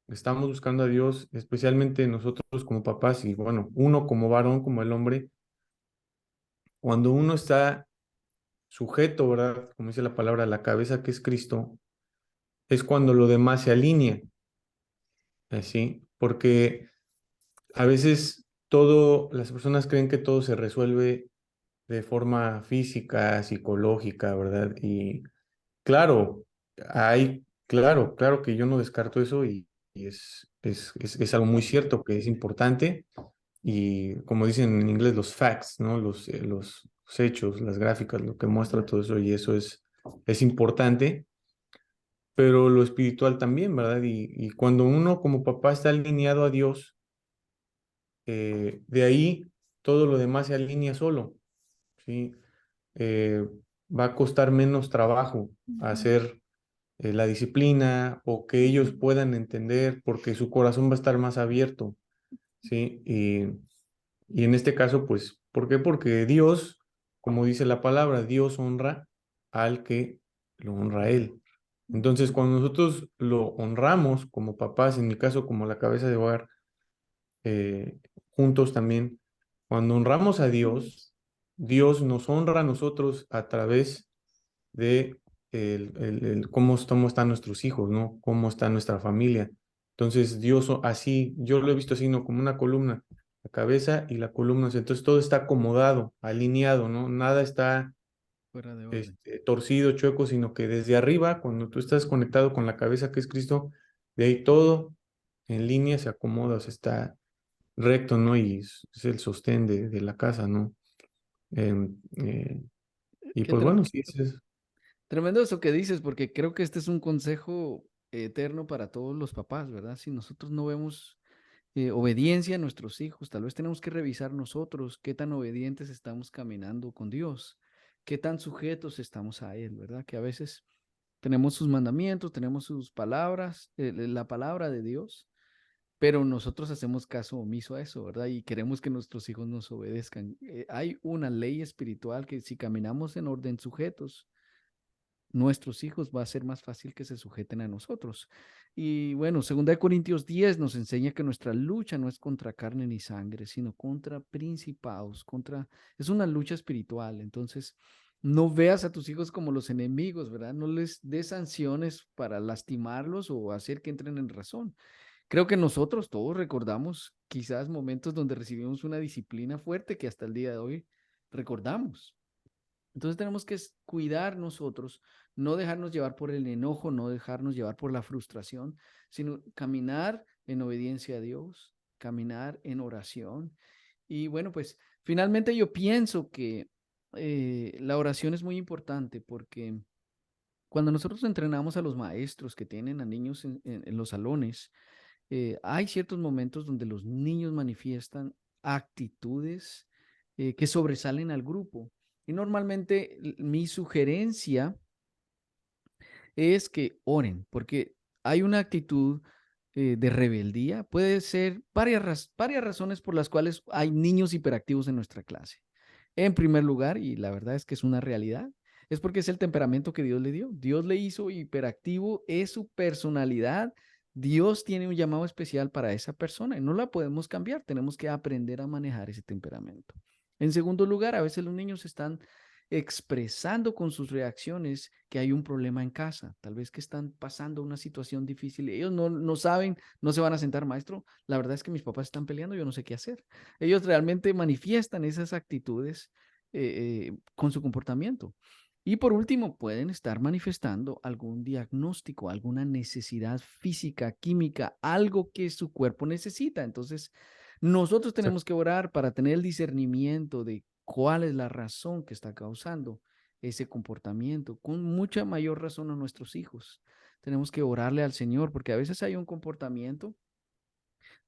estamos buscando a Dios, especialmente nosotros como papás y bueno, uno como varón, como el hombre, cuando uno está sujeto, ¿verdad? Como dice la palabra, la cabeza que es Cristo, es cuando lo demás se alinea, ¿sí? Porque a veces las personas creen que todo se resuelve de forma física, psicológica, ¿verdad? Y claro, claro que yo no descarto eso y es algo muy cierto que es importante y como dicen en inglés, los facts, ¿no? Los hechos, las gráficas, lo que muestra todo eso y eso es importante, pero lo espiritual también, ¿verdad? Y cuando uno como papá está alineado a Dios, de ahí todo lo demás se alinea solo, ¿sí? Eh, Va a costar menos trabajo hacer la disciplina o que ellos puedan entender porque su corazón va a estar más abierto, ¿sí? Y en este caso, pues, ¿por qué? Porque Dios, como dice la palabra, Dios honra al que lo honra a Él. Entonces, cuando nosotros lo honramos como papás, en mi caso como la cabeza de hogar, eh, juntos también, cuando honramos a Dios, Dios nos honra a nosotros a través de cómo están nuestros hijos, ¿no? Cómo está nuestra familia. Entonces, Dios así, yo lo he visto así, ¿no? Como una columna, la cabeza y la columna. Entonces, todo está acomodado, alineado, ¿no? Nada está Fuera de orden. torcido, chueco, sino que desde arriba, cuando tú estás conectado con la cabeza que es Cristo, de ahí todo en línea se acomoda, o sea, está recto, ¿no? Y es el sostén de la casa, ¿no? Em, eh, y Qué pues tre- bueno, sí, es Tremendo eso que dices, porque creo que este es un consejo eterno para todos los papás, ¿verdad? Si nosotros no vemos obediencia a nuestros hijos, tal vez tenemos que revisar nosotros qué tan obedientes estamos caminando con Dios, qué tan sujetos estamos a Él, ¿verdad? Que a veces tenemos sus mandamientos, tenemos sus palabras, la palabra de Dios, pero nosotros hacemos caso omiso a eso, ¿verdad? Y queremos que nuestros hijos nos obedezcan. Hay una ley espiritual que si caminamos en orden sujetos, nuestros hijos va a ser más fácil que se sujeten a nosotros. Y bueno, 2 Corintios 10 nos enseña que nuestra lucha no es contra carne ni sangre, sino contra principados, es una lucha espiritual. Entonces, no veas a tus hijos como los enemigos, ¿verdad? No les des sanciones para lastimarlos o hacer que entren en razón. Creo que nosotros todos recordamos quizás momentos donde recibimos una disciplina fuerte que hasta el día de hoy recordamos. Entonces tenemos que cuidar nosotros, no dejarnos llevar por el enojo, no dejarnos llevar por la frustración, sino caminar en obediencia a Dios, caminar en oración. Y bueno, pues finalmente yo pienso que la oración es muy importante porque cuando nosotros entrenamos a los maestros que tienen a niños en los salones, hay ciertos momentos donde los niños manifiestan actitudes que sobresalen al grupo. Y normalmente mi sugerencia es que oren, porque hay una actitud de rebeldía. Puede ser varias razones por las cuales hay niños hiperactivos en nuestra clase. En primer lugar, y la verdad es que es una realidad, es porque es el temperamento que Dios le dio. Dios le hizo hiperactivo, es su personalidad. Dios tiene un llamado especial para esa persona y no la podemos cambiar. Tenemos que aprender a manejar ese temperamento. En segundo lugar, a veces los niños están expresando con sus reacciones que hay un problema en casa, tal vez que están pasando una situación difícil. Ellos no saben, no se van a sentar, maestro, la verdad es que mis papás están peleando, yo no sé qué hacer. Ellos realmente manifiestan esas actitudes con su comportamiento. Y por último, pueden estar manifestando algún diagnóstico, alguna necesidad física, química, algo que su cuerpo necesita. Entonces, nosotros tenemos que orar para tener el discernimiento de cuál es la razón que está causando ese comportamiento, con mucha mayor razón a nuestros hijos. Tenemos que orarle al Señor porque a veces hay un comportamiento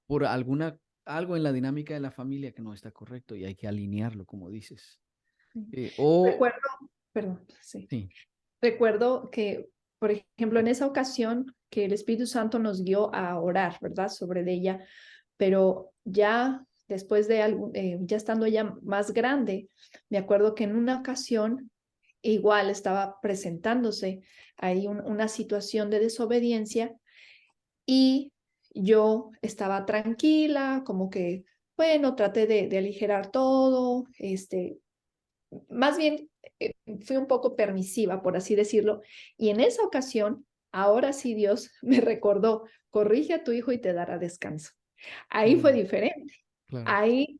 por algo en la dinámica de la familia que no está correcto y hay que alinearlo, como dices. O, Recuerdo, perdón, sí. sí, Recuerdo que, por ejemplo, en esa ocasión que el Espíritu Santo nos guió a orar, ¿verdad? Sobre ella, pero ya después de ya estando ya más grande, me acuerdo que en una ocasión igual estaba presentándose ahí una situación de desobediencia y yo estaba tranquila, como que, bueno, traté de aligerar todo, más bien fui un poco permisiva, por así decirlo, y en esa ocasión, ahora sí Dios me recordó, corrige a tu hijo y te dará descanso. Ahí fue diferente. claro.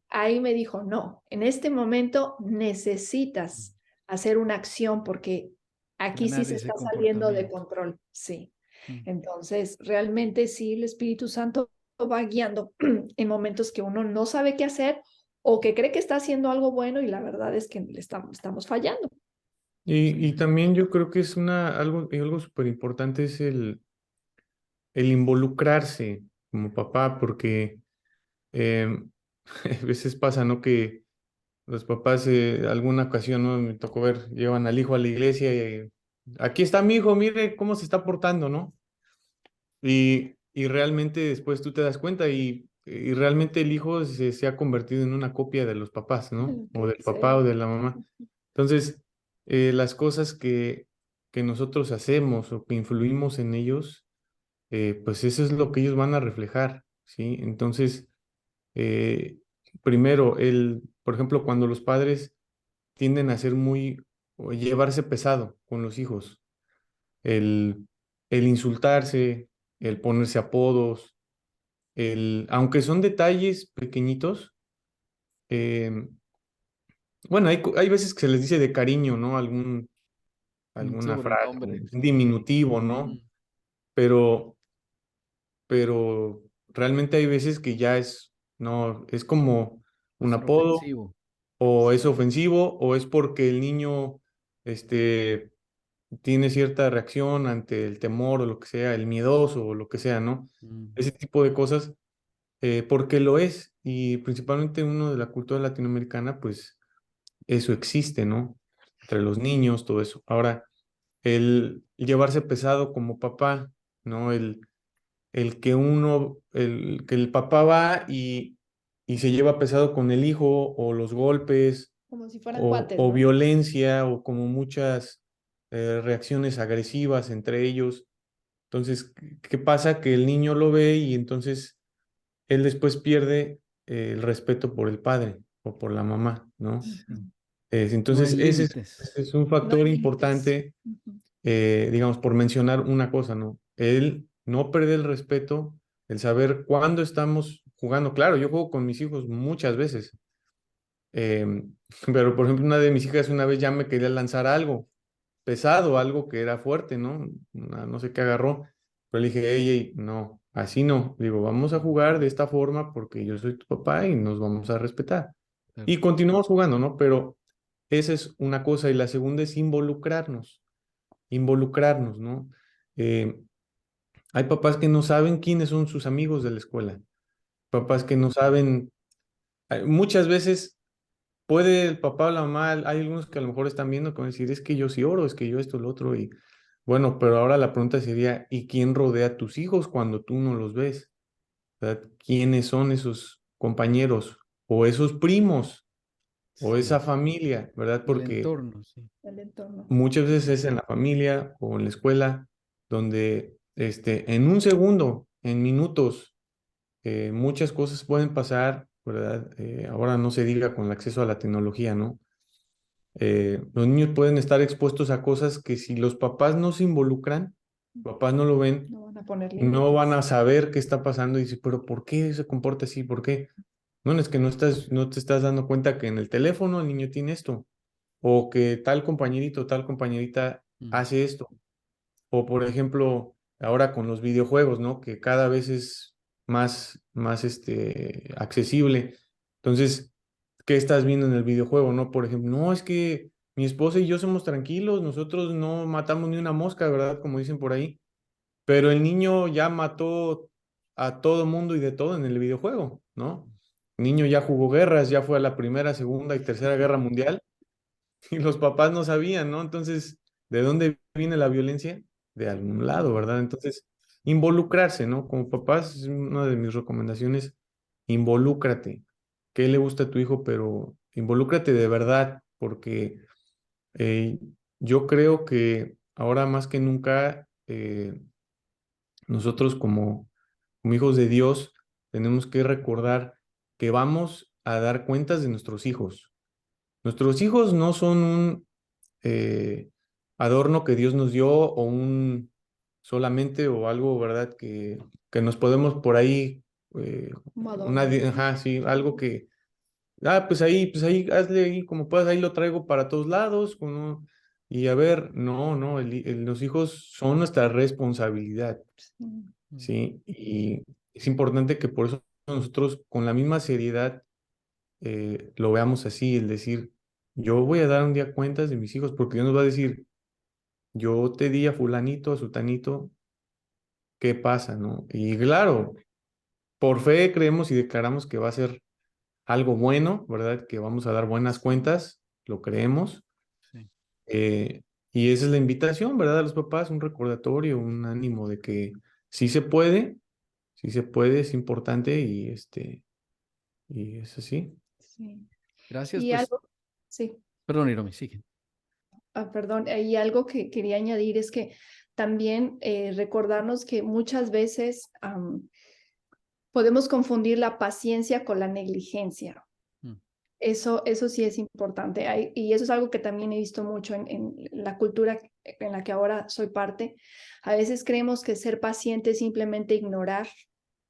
Ahí me dijo, no, en este momento necesitas hacer una acción porque aquí sí Frenar se ese está saliendo de comportamiento. control. Sí. Mm. Entonces, realmente sí, el Espíritu Santo va guiando en momentos que uno no sabe qué hacer o que cree que está haciendo algo bueno y la verdad es que estamos fallando. Y también yo creo que es algo súper importante es el involucrarse como papá, porque a veces pasa, ¿no? Que los papás, alguna ocasión, ¿no? Me tocó ver, llevan al hijo a la iglesia y aquí está mi hijo, mire cómo se está portando, ¿no? Y realmente después tú te das cuenta y realmente el hijo se ha convertido en una copia de los papás, ¿no? O del papá o Sí. de la mamá. Entonces, las cosas que nosotros hacemos o que influimos en ellos, pues eso es lo que ellos van a reflejar, ¿sí? Entonces, eh, primero, por ejemplo, cuando los padres tienden a ser o llevarse pesado con los hijos, el, el insultarse, el ponerse apodos, aunque son detalles pequeñitos, eh, bueno, hay veces que se les dice de cariño, ¿no? Un Alguna frase, sobrenombre. un diminutivo, ¿no? Mm. Pero, pero realmente hay veces que ya no, es como Puede un ser apodo, ofensivo. o es ofensivo, o es porque el niño, tiene cierta reacción ante el temor o lo que sea, el miedoso o lo que sea, ¿no? Mm. Ese tipo de cosas, porque lo es, y principalmente uno de la cultura latinoamericana, pues eso existe, ¿no? Entre los niños, todo eso. Ahora, el llevarse pesado como papá, ¿no? El que el papá va y se lleva pesado con el hijo, o los golpes, Como si fueran cuates, o ¿no? violencia, o como muchas reacciones agresivas entre ellos. Entonces, ¿qué pasa? Que el niño lo ve y entonces él después pierde el respeto por el padre o por la mamá, ¿no? Sí. No hay Entonces, límites. ese es un No factor hay límites. importante, digamos, por mencionar una cosa, ¿no? El no perder el respeto, el saber cuándo estamos jugando. Claro, yo juego con mis hijos muchas veces, pero por ejemplo, una de mis hijas una vez ya me quería lanzar algo pesado, algo que era fuerte, ¿no? No sé qué agarró, pero le dije, ey, ey, no, así no. Digo, vamos a jugar de esta forma porque yo soy tu papá y nos vamos a respetar. Claro. Y continuamos jugando, ¿no? Pero esa es una cosa y la segunda es involucrarnos, ¿no? Eh, Hay papás que no saben quiénes son sus amigos de la escuela, papás que no saben, muchas veces puede el papá o la mamá, hay algunos que a lo mejor están viendo que van a decir, es que yo sí oro, es que yo esto, lo otro, y bueno, pero ahora la pregunta sería, ¿y quién rodea a tus hijos cuando tú no los ves? ¿Verdad? ¿Quiénes son esos compañeros o esos primos o Sí, esa familia? ¿Verdad? el Porque entorno, sí. El entorno. muchas veces es en la familia o en la escuela donde en un segundo, en minutos, muchas cosas pueden pasar, ¿verdad? Ahora no se diga con el acceso a la tecnología, ¿no? Los niños pueden estar expuestos a cosas que si los papás no se involucran, papás no lo ven, No van a poner no van a límites. saber qué está pasando y dice, pero ¿por qué se comporta así? ¿Por qué? No, es que no te estás dando cuenta que en el teléfono el niño tiene esto, o que tal compañerito, tal compañerita Mm. hace esto. O por ejemplo, ahora con los videojuegos, ¿no? Que cada vez es más accesible. Entonces, ¿qué estás viendo en el videojuego, no? Por ejemplo, no, es que mi esposa y yo somos tranquilos, nosotros no matamos ni una mosca, ¿verdad? Como dicen por ahí. Pero el niño ya mató a todo mundo y de todo en el videojuego, ¿no? El niño ya jugó guerras, ya fue a la Primera, Segunda y Tercera Guerra Mundial y los papás no sabían, ¿no? Entonces, ¿de dónde viene la violencia? De algún lado, ¿verdad? Entonces, involucrarse, ¿no? Como papás, es una de mis recomendaciones, involúcrate. ¿Qué le gusta a tu hijo? Pero involúcrate de verdad, porque eh, yo creo que ahora más que nunca, nosotros como hijos de Dios, tenemos que recordar que vamos a dar cuentas de nuestros hijos. Nuestros hijos no son un eh, adorno que Dios nos dio o un solamente o algo, ¿verdad? Que nos podemos por ahí, Como adorno. ajá, sí, algo que, pues ahí, hazle ahí como puedas, ahí lo traigo para todos lados, y a ver, no, los hijos son nuestra responsabilidad, Sí. Mm. ¿sí? Y es importante que por eso nosotros con la misma seriedad lo veamos así, el decir, yo voy a dar un día cuentas de mis hijos, porque Dios nos va a decir, yo te di a fulanito, a sutanito, ¿qué pasa, no? Y claro, por fe creemos y declaramos que va a ser algo bueno, ¿verdad? Que vamos a dar buenas cuentas, lo creemos. Sí. eh, y esa es la invitación, ¿verdad? A los papás, un recordatorio, un ánimo de que sí se puede, es importante y es así. Sí. Gracias, Y pues, algo, sí. perdón, Iromi, sigue. Perdón, y algo que quería añadir es que también recordarnos que muchas veces podemos confundir la paciencia con la negligencia. Mm. Eso sí es importante. Y eso es algo que también he visto mucho en la cultura en la que ahora soy parte. A veces creemos que ser paciente es simplemente ignorar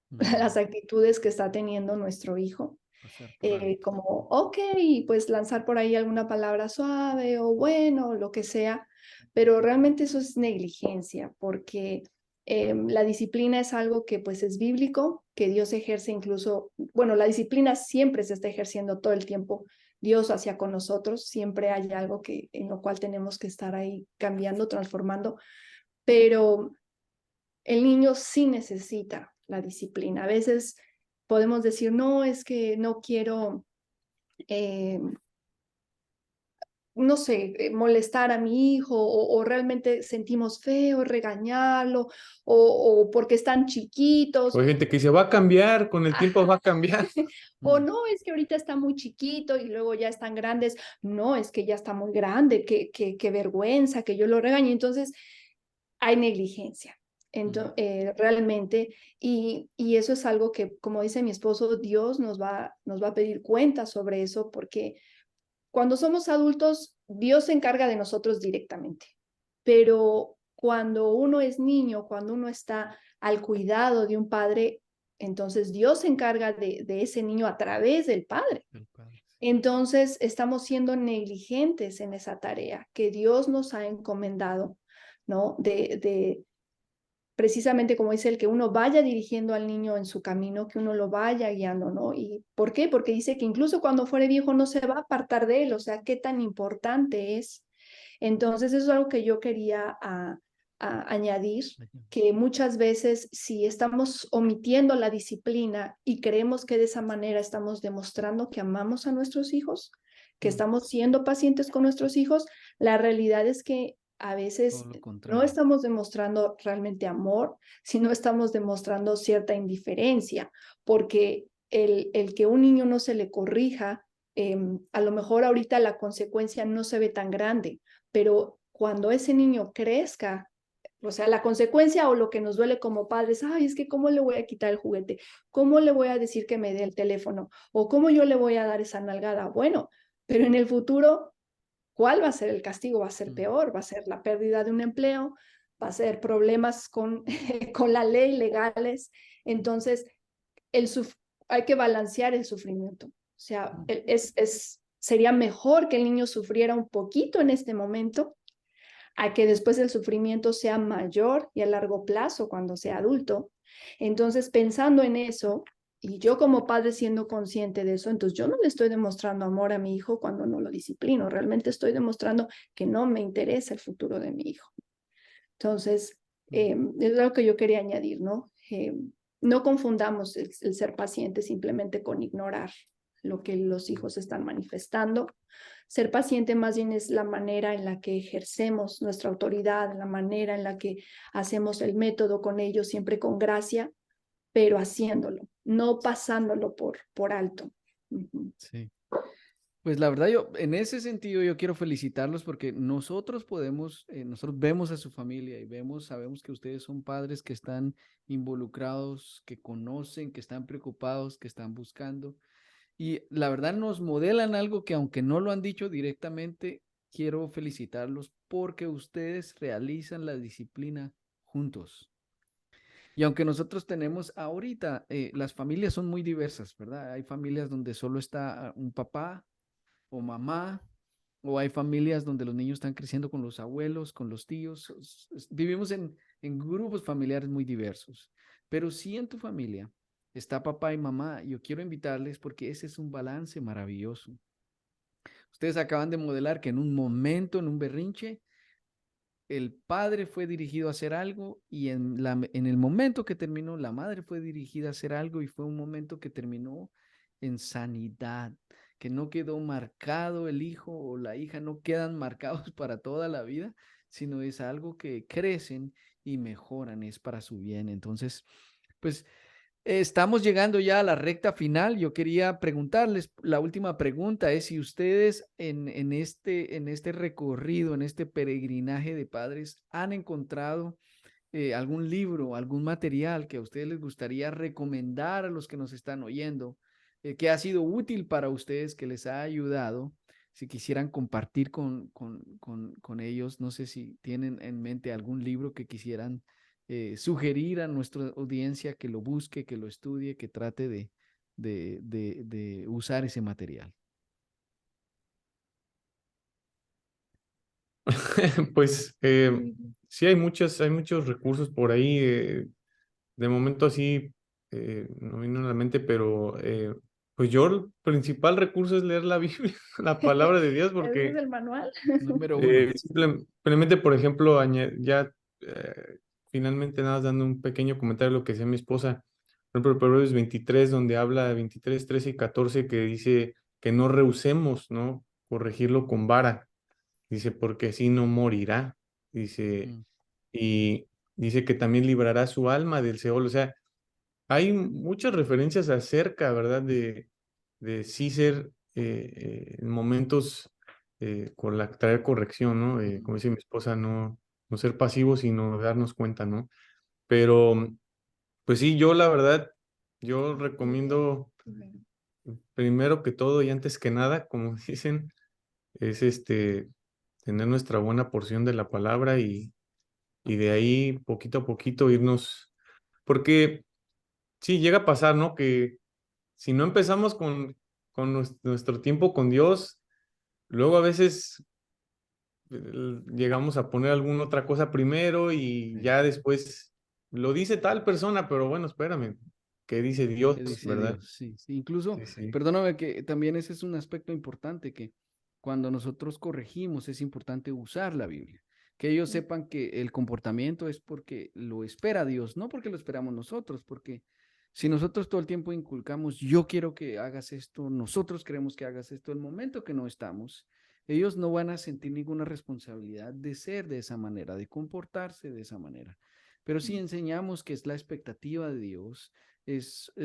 Mm. las actitudes que está teniendo nuestro hijo. Pasar por alto. Como, ok, pues lanzar por ahí alguna palabra suave o bueno, lo que sea, pero realmente eso es negligencia, porque la disciplina es algo que pues es bíblico, que Dios ejerce incluso, bueno, la disciplina siempre se está ejerciendo todo el tiempo, Dios hacia con nosotros, siempre hay algo que, en lo cual tenemos que estar ahí cambiando, transformando, pero el niño sí necesita la disciplina. A veces podemos decir, no, es que no quiero eh, no sé, molestar a mi hijo o realmente sentimos feo regañarlo o porque están chiquitos. O hay gente que se va a cambiar, con el tiempo va a Ajá. cambiar. O Mm. no, es que ahorita está muy chiquito y luego ya están grandes. No, es que ya está muy grande, qué vergüenza que yo lo regañe. Entonces, hay negligencia. Mm. Realmente, y eso es algo que, como dice mi esposo, Dios nos va a pedir cuentas sobre eso porque cuando somos adultos, Dios se encarga de nosotros directamente, pero cuando uno es niño, cuando uno está al cuidado de un padre, entonces Dios se encarga de ese niño a través del padre. El padre. Entonces estamos siendo negligentes en esa tarea que Dios nos ha encomendado, ¿no? Precisamente como dice el que uno vaya dirigiendo al niño en su camino, que uno lo vaya guiando, ¿no? ¿Y por qué? Porque dice que incluso cuando fuere viejo no se va a apartar de él, o sea, qué tan importante es. Entonces, eso es algo que yo quería añadir, que muchas veces si estamos omitiendo la disciplina y creemos que de esa manera estamos demostrando que amamos a nuestros hijos, que estamos siendo pacientes con nuestros hijos, la realidad es que a veces Todo lo no contrario. estamos demostrando realmente amor, sino estamos demostrando cierta indiferencia, porque el que un niño no se le corrija, a lo mejor ahorita la consecuencia no se ve tan grande, pero cuando ese niño crezca, o sea, la consecuencia o lo que nos duele como padres, ay, es que cómo le voy a quitar el juguete, cómo le voy a decir que me dé el teléfono o cómo yo le voy a dar esa nalgada. Bueno, pero en el futuro, ¿cuál va a ser el castigo? Va a ser peor, va a ser la pérdida de un empleo, va a ser problemas con, con la ley legales. Entonces, el hay que balancear el sufrimiento. O sea, sería mejor que el niño sufriera un poquito en este momento a que después el sufrimiento sea mayor y a largo plazo cuando sea adulto. Entonces, pensando en eso, y yo como padre siendo consciente de eso, entonces yo no le estoy demostrando amor a mi hijo cuando no lo disciplino, realmente estoy demostrando que no me interesa el futuro de mi hijo. Entonces, es lo que yo quería añadir, ¿no? No confundamos el ser paciente simplemente con ignorar lo que los hijos están manifestando. Ser paciente más bien es la manera en la que ejercemos nuestra autoridad, la manera en la que hacemos el método con ellos, siempre con gracia, pero haciéndolo, no pasándolo por alto. Sí. Pues la verdad, yo en ese sentido yo quiero felicitarlos porque nosotros podemos, nosotros vemos a su familia y sabemos que ustedes son padres que están involucrados, que conocen, que están preocupados, que están buscando. Y la verdad nos modelan algo que aunque no lo han dicho directamente, quiero felicitarlos porque ustedes realizan la disciplina juntos. Y aunque nosotros tenemos ahorita, las familias son muy diversas, ¿verdad? Hay familias donde solo está un papá o mamá, o hay familias donde los niños están creciendo con los abuelos, con los tíos. Vivimos en grupos familiares muy diversos. Pero si en tu familia está papá y mamá, yo quiero invitarles porque ese es un balance maravilloso. Ustedes acaban de modelar que en un momento, en un berrinche, el padre fue dirigido a hacer algo y en el momento que terminó, la madre fue dirigida a hacer algo y fue un momento que terminó en sanidad, que no quedó marcado el hijo o la hija, no quedan marcados para toda la vida, sino es algo que crecen y mejoran, es para su bien. Entonces, pues estamos llegando ya a la recta final. Yo quería preguntarles, la última pregunta es si ustedes en este recorrido, en este peregrinaje de padres, han encontrado algún libro, algún material que a ustedes les gustaría recomendar a los que nos están oyendo, que ha sido útil para ustedes, que les ha ayudado. Si quisieran compartir con ellos, no sé si tienen en mente algún libro que quisieran sugerir a nuestra audiencia que lo busque, que lo estudie, que trate de usar ese material. Pues sí hay muchos recursos por ahí. De momento así no vino a la mente, pero pues yo el principal recurso es leer la Biblia, la palabra de Dios, ¿Ese es porque el manual? Número uno. simplemente, por ejemplo, ya finalmente nada más dando un pequeño comentario de lo que decía mi esposa, por ejemplo, Proverbios 23, donde habla 23, 13 y 14, que dice que no rehusemos, ¿no? Corregirlo con vara. Dice, porque así no morirá. Dice, Mm, y dice que también librará su alma del Seol. O sea, hay muchas referencias acerca, ¿verdad? De sí ser en momentos con la traer corrección, ¿no? mm, Como dice mi esposa, no ser pasivos, sino darnos cuenta, ¿no? Pero, pues sí, yo la verdad, yo recomiendo primero que todo y antes que nada, como dicen, es tener nuestra buena porción de la palabra y de ahí poquito a poquito irnos, porque sí, llega a pasar, ¿no? Que si no empezamos con nuestro tiempo con Dios, luego a veces llegamos a poner alguna otra cosa primero y sí. ya después lo dice tal persona, pero bueno, espérame, ¿qué dice Dios, ¿Qué dice verdad? Dios? Sí, sí. Incluso, Sí, sí. perdóname que también ese es un aspecto importante, que cuando nosotros corregimos es importante usar la Biblia. Que ellos sepan que el comportamiento es porque lo espera Dios, no porque lo esperamos nosotros, porque Si nosotros todo el tiempo inculcamos, yo quiero que hagas esto, nosotros queremos que hagas esto, el momento que no estamos, ellos no van a sentir ninguna responsabilidad de ser de esa manera, de comportarse de esa manera. Pero si enseñamos que es la expectativa de Dios,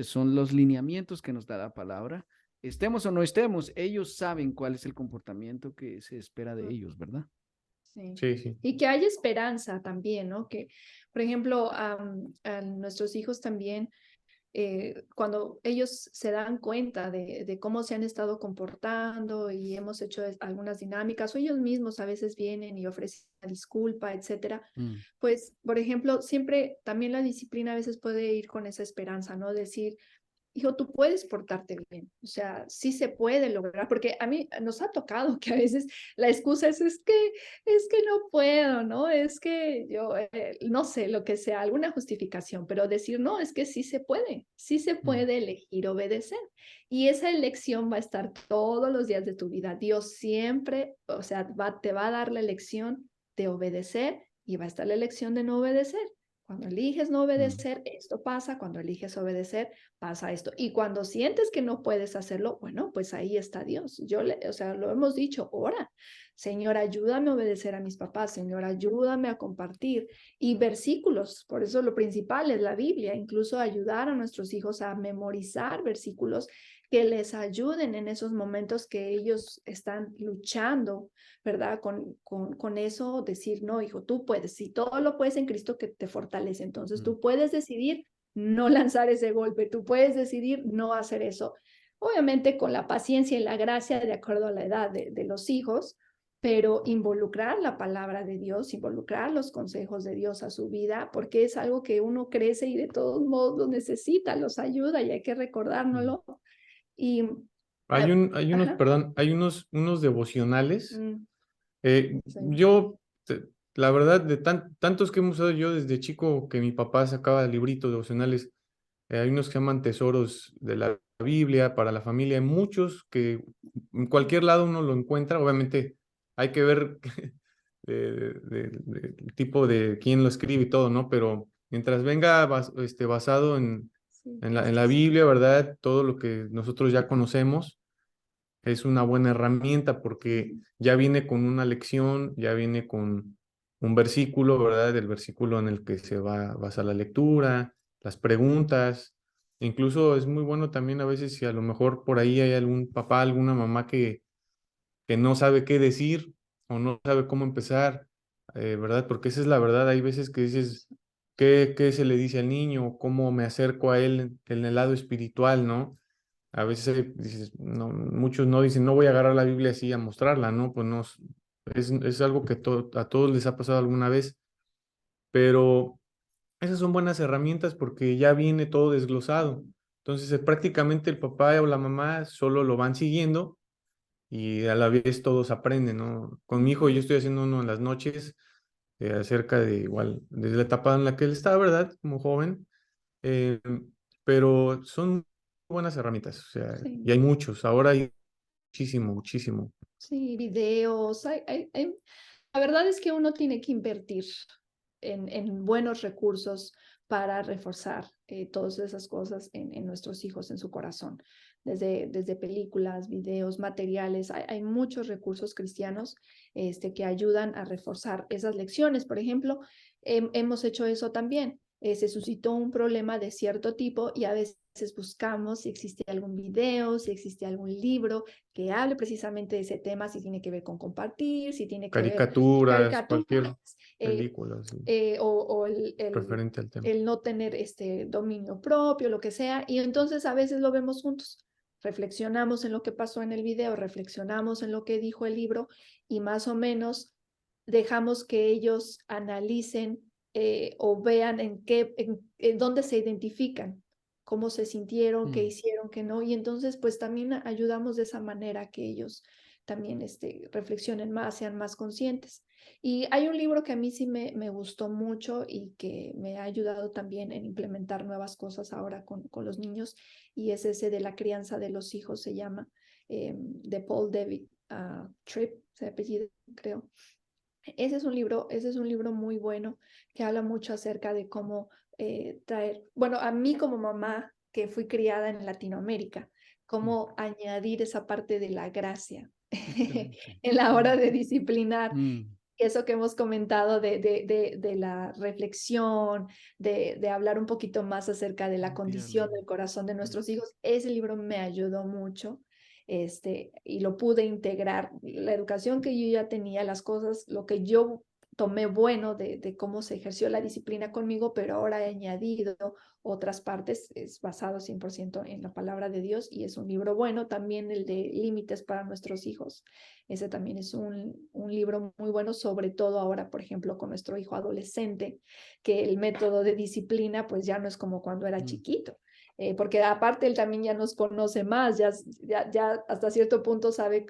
son los lineamientos que nos da la palabra, estemos o no estemos, ellos saben cuál es el comportamiento que se espera de ellos, ¿verdad? Sí. Sí, sí. Y que haya esperanza también, ¿no? Que, por ejemplo, a nuestros hijos también, cuando ellos se dan cuenta de cómo se han estado comportando y hemos hecho algunas dinámicas, o ellos mismos a veces vienen y ofrecen una disculpa, etcétera, Mm, pues, por ejemplo, siempre también la disciplina a veces puede ir con esa esperanza, ¿no? Decir, hijo, tú puedes portarte bien, o sea, sí se puede lograr, porque a mí nos ha tocado que a veces la excusa es que no puedo, ¿no? Es que yo, no sé, lo que sea, alguna justificación, pero decir, no, es que sí se mm, puede elegir obedecer. Y esa elección va a estar todos los días de tu vida. Dios siempre, o sea, te va a dar la elección de obedecer y va a estar la elección de no obedecer. Cuando eliges no mm, obedecer, esto pasa. Cuando eliges obedecer, pasa esto. Y cuando sientes que no puedes hacerlo, bueno, pues ahí está Dios. O sea, lo hemos dicho, ora. Señor, ayúdame a obedecer a mis papás. Señor, ayúdame a compartir. Y versículos, por eso lo principal es la Biblia, incluso ayudar a nuestros hijos a memorizar versículos que les ayuden en esos momentos que ellos están luchando, ¿verdad? Con eso, decir, no, hijo, tú puedes, si todo lo puedes en Cristo que te fortalece, entonces mm, tú puedes decidir no lanzar ese golpe, tú puedes decidir no hacer eso. Obviamente con la paciencia y la gracia de acuerdo a la edad de los hijos, pero involucrar la palabra de Dios, involucrar los consejos de Dios a su vida, porque es algo que uno crece y de todos modos lo necesita, los ayuda y hay que mm. recordárnoslo. Y, Hay unos, ajá, perdón, hay unos devocionales. sí, Yo, la verdad, de tantos que hemos usado yo desde chico, que mi papá sacaba libritos devocionales, hay unos que se llaman tesoros de la Biblia para la familia, hay muchos que en cualquier lado uno lo encuentra, obviamente hay que ver el tipo de quién lo escribe y todo, ¿no? Pero mientras venga basado sí, en la Biblia, ¿verdad? Todo lo que nosotros ya conocemos es una buena herramienta porque ya viene con una lección, ya viene con un versículo, ¿verdad? El versículo en el que se va a basar la lectura, las preguntas. Incluso es muy bueno también a veces si a lo mejor por ahí hay algún papá, alguna mamá que no sabe qué decir o no sabe cómo empezar, ¿verdad? Porque esa es la verdad. Hay veces que dices, ¿qué se le dice al niño? ¿Cómo me acerco a él en el lado espiritual, ¿no? A veces dices, no, muchos no dicen, no voy a agarrar la Biblia así a mostrarla, ¿no? Pues no, es algo que a todos les ha pasado alguna vez, pero esas son buenas herramientas porque ya viene todo desglosado. Entonces, prácticamente el papá o la mamá solo lo van siguiendo y a la vez todos aprenden, ¿no? Con mi hijo yo estoy haciendo uno en las noches acerca de igual, desde la etapa en la que él está, ¿verdad? Como joven, eh, pero son buenas herramientas, o sea, y sí. hay muchos, ahora hay muchísimo, muchísimo. Sí, videos. La verdad es que uno tiene que invertir en buenos recursos para reforzar todas esas cosas en nuestros hijos, en su corazón. Desde películas, videos, materiales. Hay muchos recursos cristianos que ayudan a reforzar esas lecciones. Por ejemplo, hemos hecho eso también. Se suscitó un problema de cierto tipo y a veces buscamos si existe algún video, si existe algún libro que hable precisamente de ese tema, si tiene que ver con compartir, si tiene que ver Caricaturas, cualquier caricaturas, película sí, o referente al tema. el no tener este dominio propio, lo que sea, y entonces a veces lo vemos juntos. Reflexionamos en lo que pasó en el video, reflexionamos en lo que dijo el libro y más o menos dejamos que ellos analicen o vean en dónde se identifican, cómo se sintieron, qué Mm, hicieron, qué no, y entonces pues también ayudamos de esa manera que ellos también reflexionen más, sean más conscientes. Y hay un libro que a mí sí me gustó mucho y que me ha ayudado también en implementar nuevas cosas ahora con los niños, y es ese de la crianza de los hijos, se llama, de Paul David Tripp, se apellido, creo. Ese es un libro muy bueno que habla mucho acerca de cómo traer, bueno, a mí como mamá que fui criada en Latinoamérica, cómo añadir esa parte de la gracia en la hora de disciplinar. Eso que hemos comentado de la reflexión, de hablar un poquito más acerca de la condición del corazón de nuestros hijos, ese libro me ayudó mucho. Y lo pude integrar, la educación que yo ya tenía, las cosas, lo que yo tomé bueno de cómo se ejerció la disciplina conmigo, pero ahora he añadido otras partes, es basado 100% en la palabra de Dios y es un libro bueno. También el de Límites para nuestros hijos, ese también es un libro muy bueno, sobre todo ahora, por ejemplo, con nuestro hijo adolescente, que el método de disciplina pues ya no es como cuando era chiquito. Porque aparte él también ya nos conoce más, ya hasta cierto punto sabe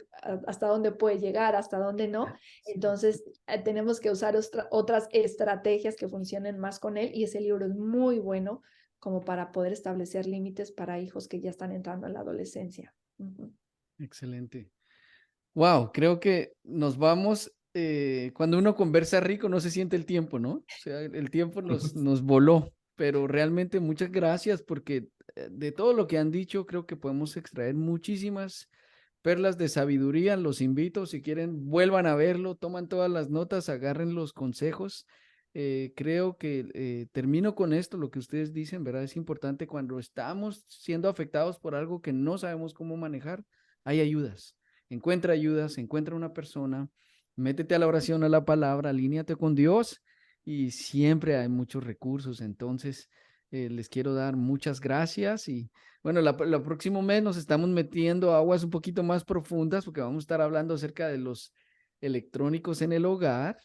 hasta dónde puede llegar, hasta dónde no. Entonces tenemos que usar otras estrategias que funcionen más con él y ese libro es muy bueno como para poder establecer límites para hijos que ya están entrando en la adolescencia. Excelente. Wow, creo que nos vamos, cuando uno conversa rico no se siente el tiempo, ¿no? O sea, el tiempo nos voló, pero realmente muchas gracias porque de todo lo que han dicho creo que podemos extraer muchísimas perlas de sabiduría. Los invito, si quieren, vuelvan a verlo, toman todas las notas, agarren los consejos. Creo que termino con esto, lo que ustedes dicen, ¿verdad? Es importante cuando estamos siendo afectados por algo que no sabemos cómo manejar, hay ayudas. Encuentra ayudas, encuentra una persona, métete a la oración, a la palabra, alíñate con Dios y siempre hay muchos recursos. Entonces, les quiero dar muchas gracias y bueno, el próximo mes nos estamos metiendo a aguas un poquito más profundas porque vamos a estar hablando acerca de los electrónicos en el hogar.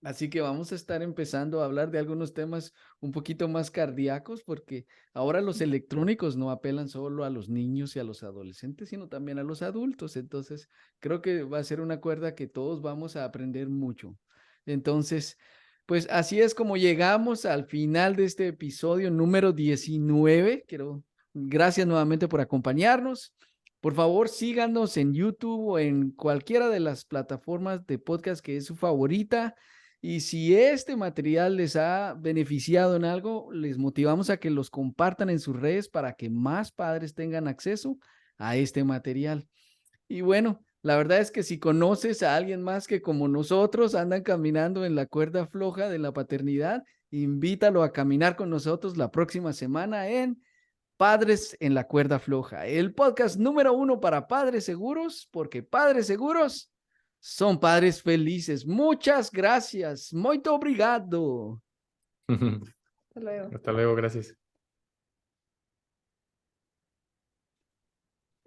Así que vamos a estar empezando a hablar de algunos temas un poquito más cardíacos porque ahora los electrónicos no apelan solo a los niños y a los adolescentes, sino también a los adultos. Entonces, creo que va a ser una cuerda que todos vamos a aprender mucho. Entonces, pues así es como llegamos al final de este episodio número 19. Gracias nuevamente por acompañarnos. Por favor, síganos en YouTube o en cualquiera de las plataformas de podcast que es su favorita. Y si este material les ha beneficiado en algo, les motivamos a que los compartan en sus redes para que más padres tengan acceso a este material. Y bueno, la verdad es que si conoces a alguien más que como nosotros andan caminando en la cuerda floja de la paternidad, invítalo a caminar con nosotros la próxima semana en Padres en la Cuerda Floja, el podcast número 1 para padres seguros, porque padres seguros son padres felices. Muchas gracias. Muito obrigado. Hasta luego. Hasta luego, gracias.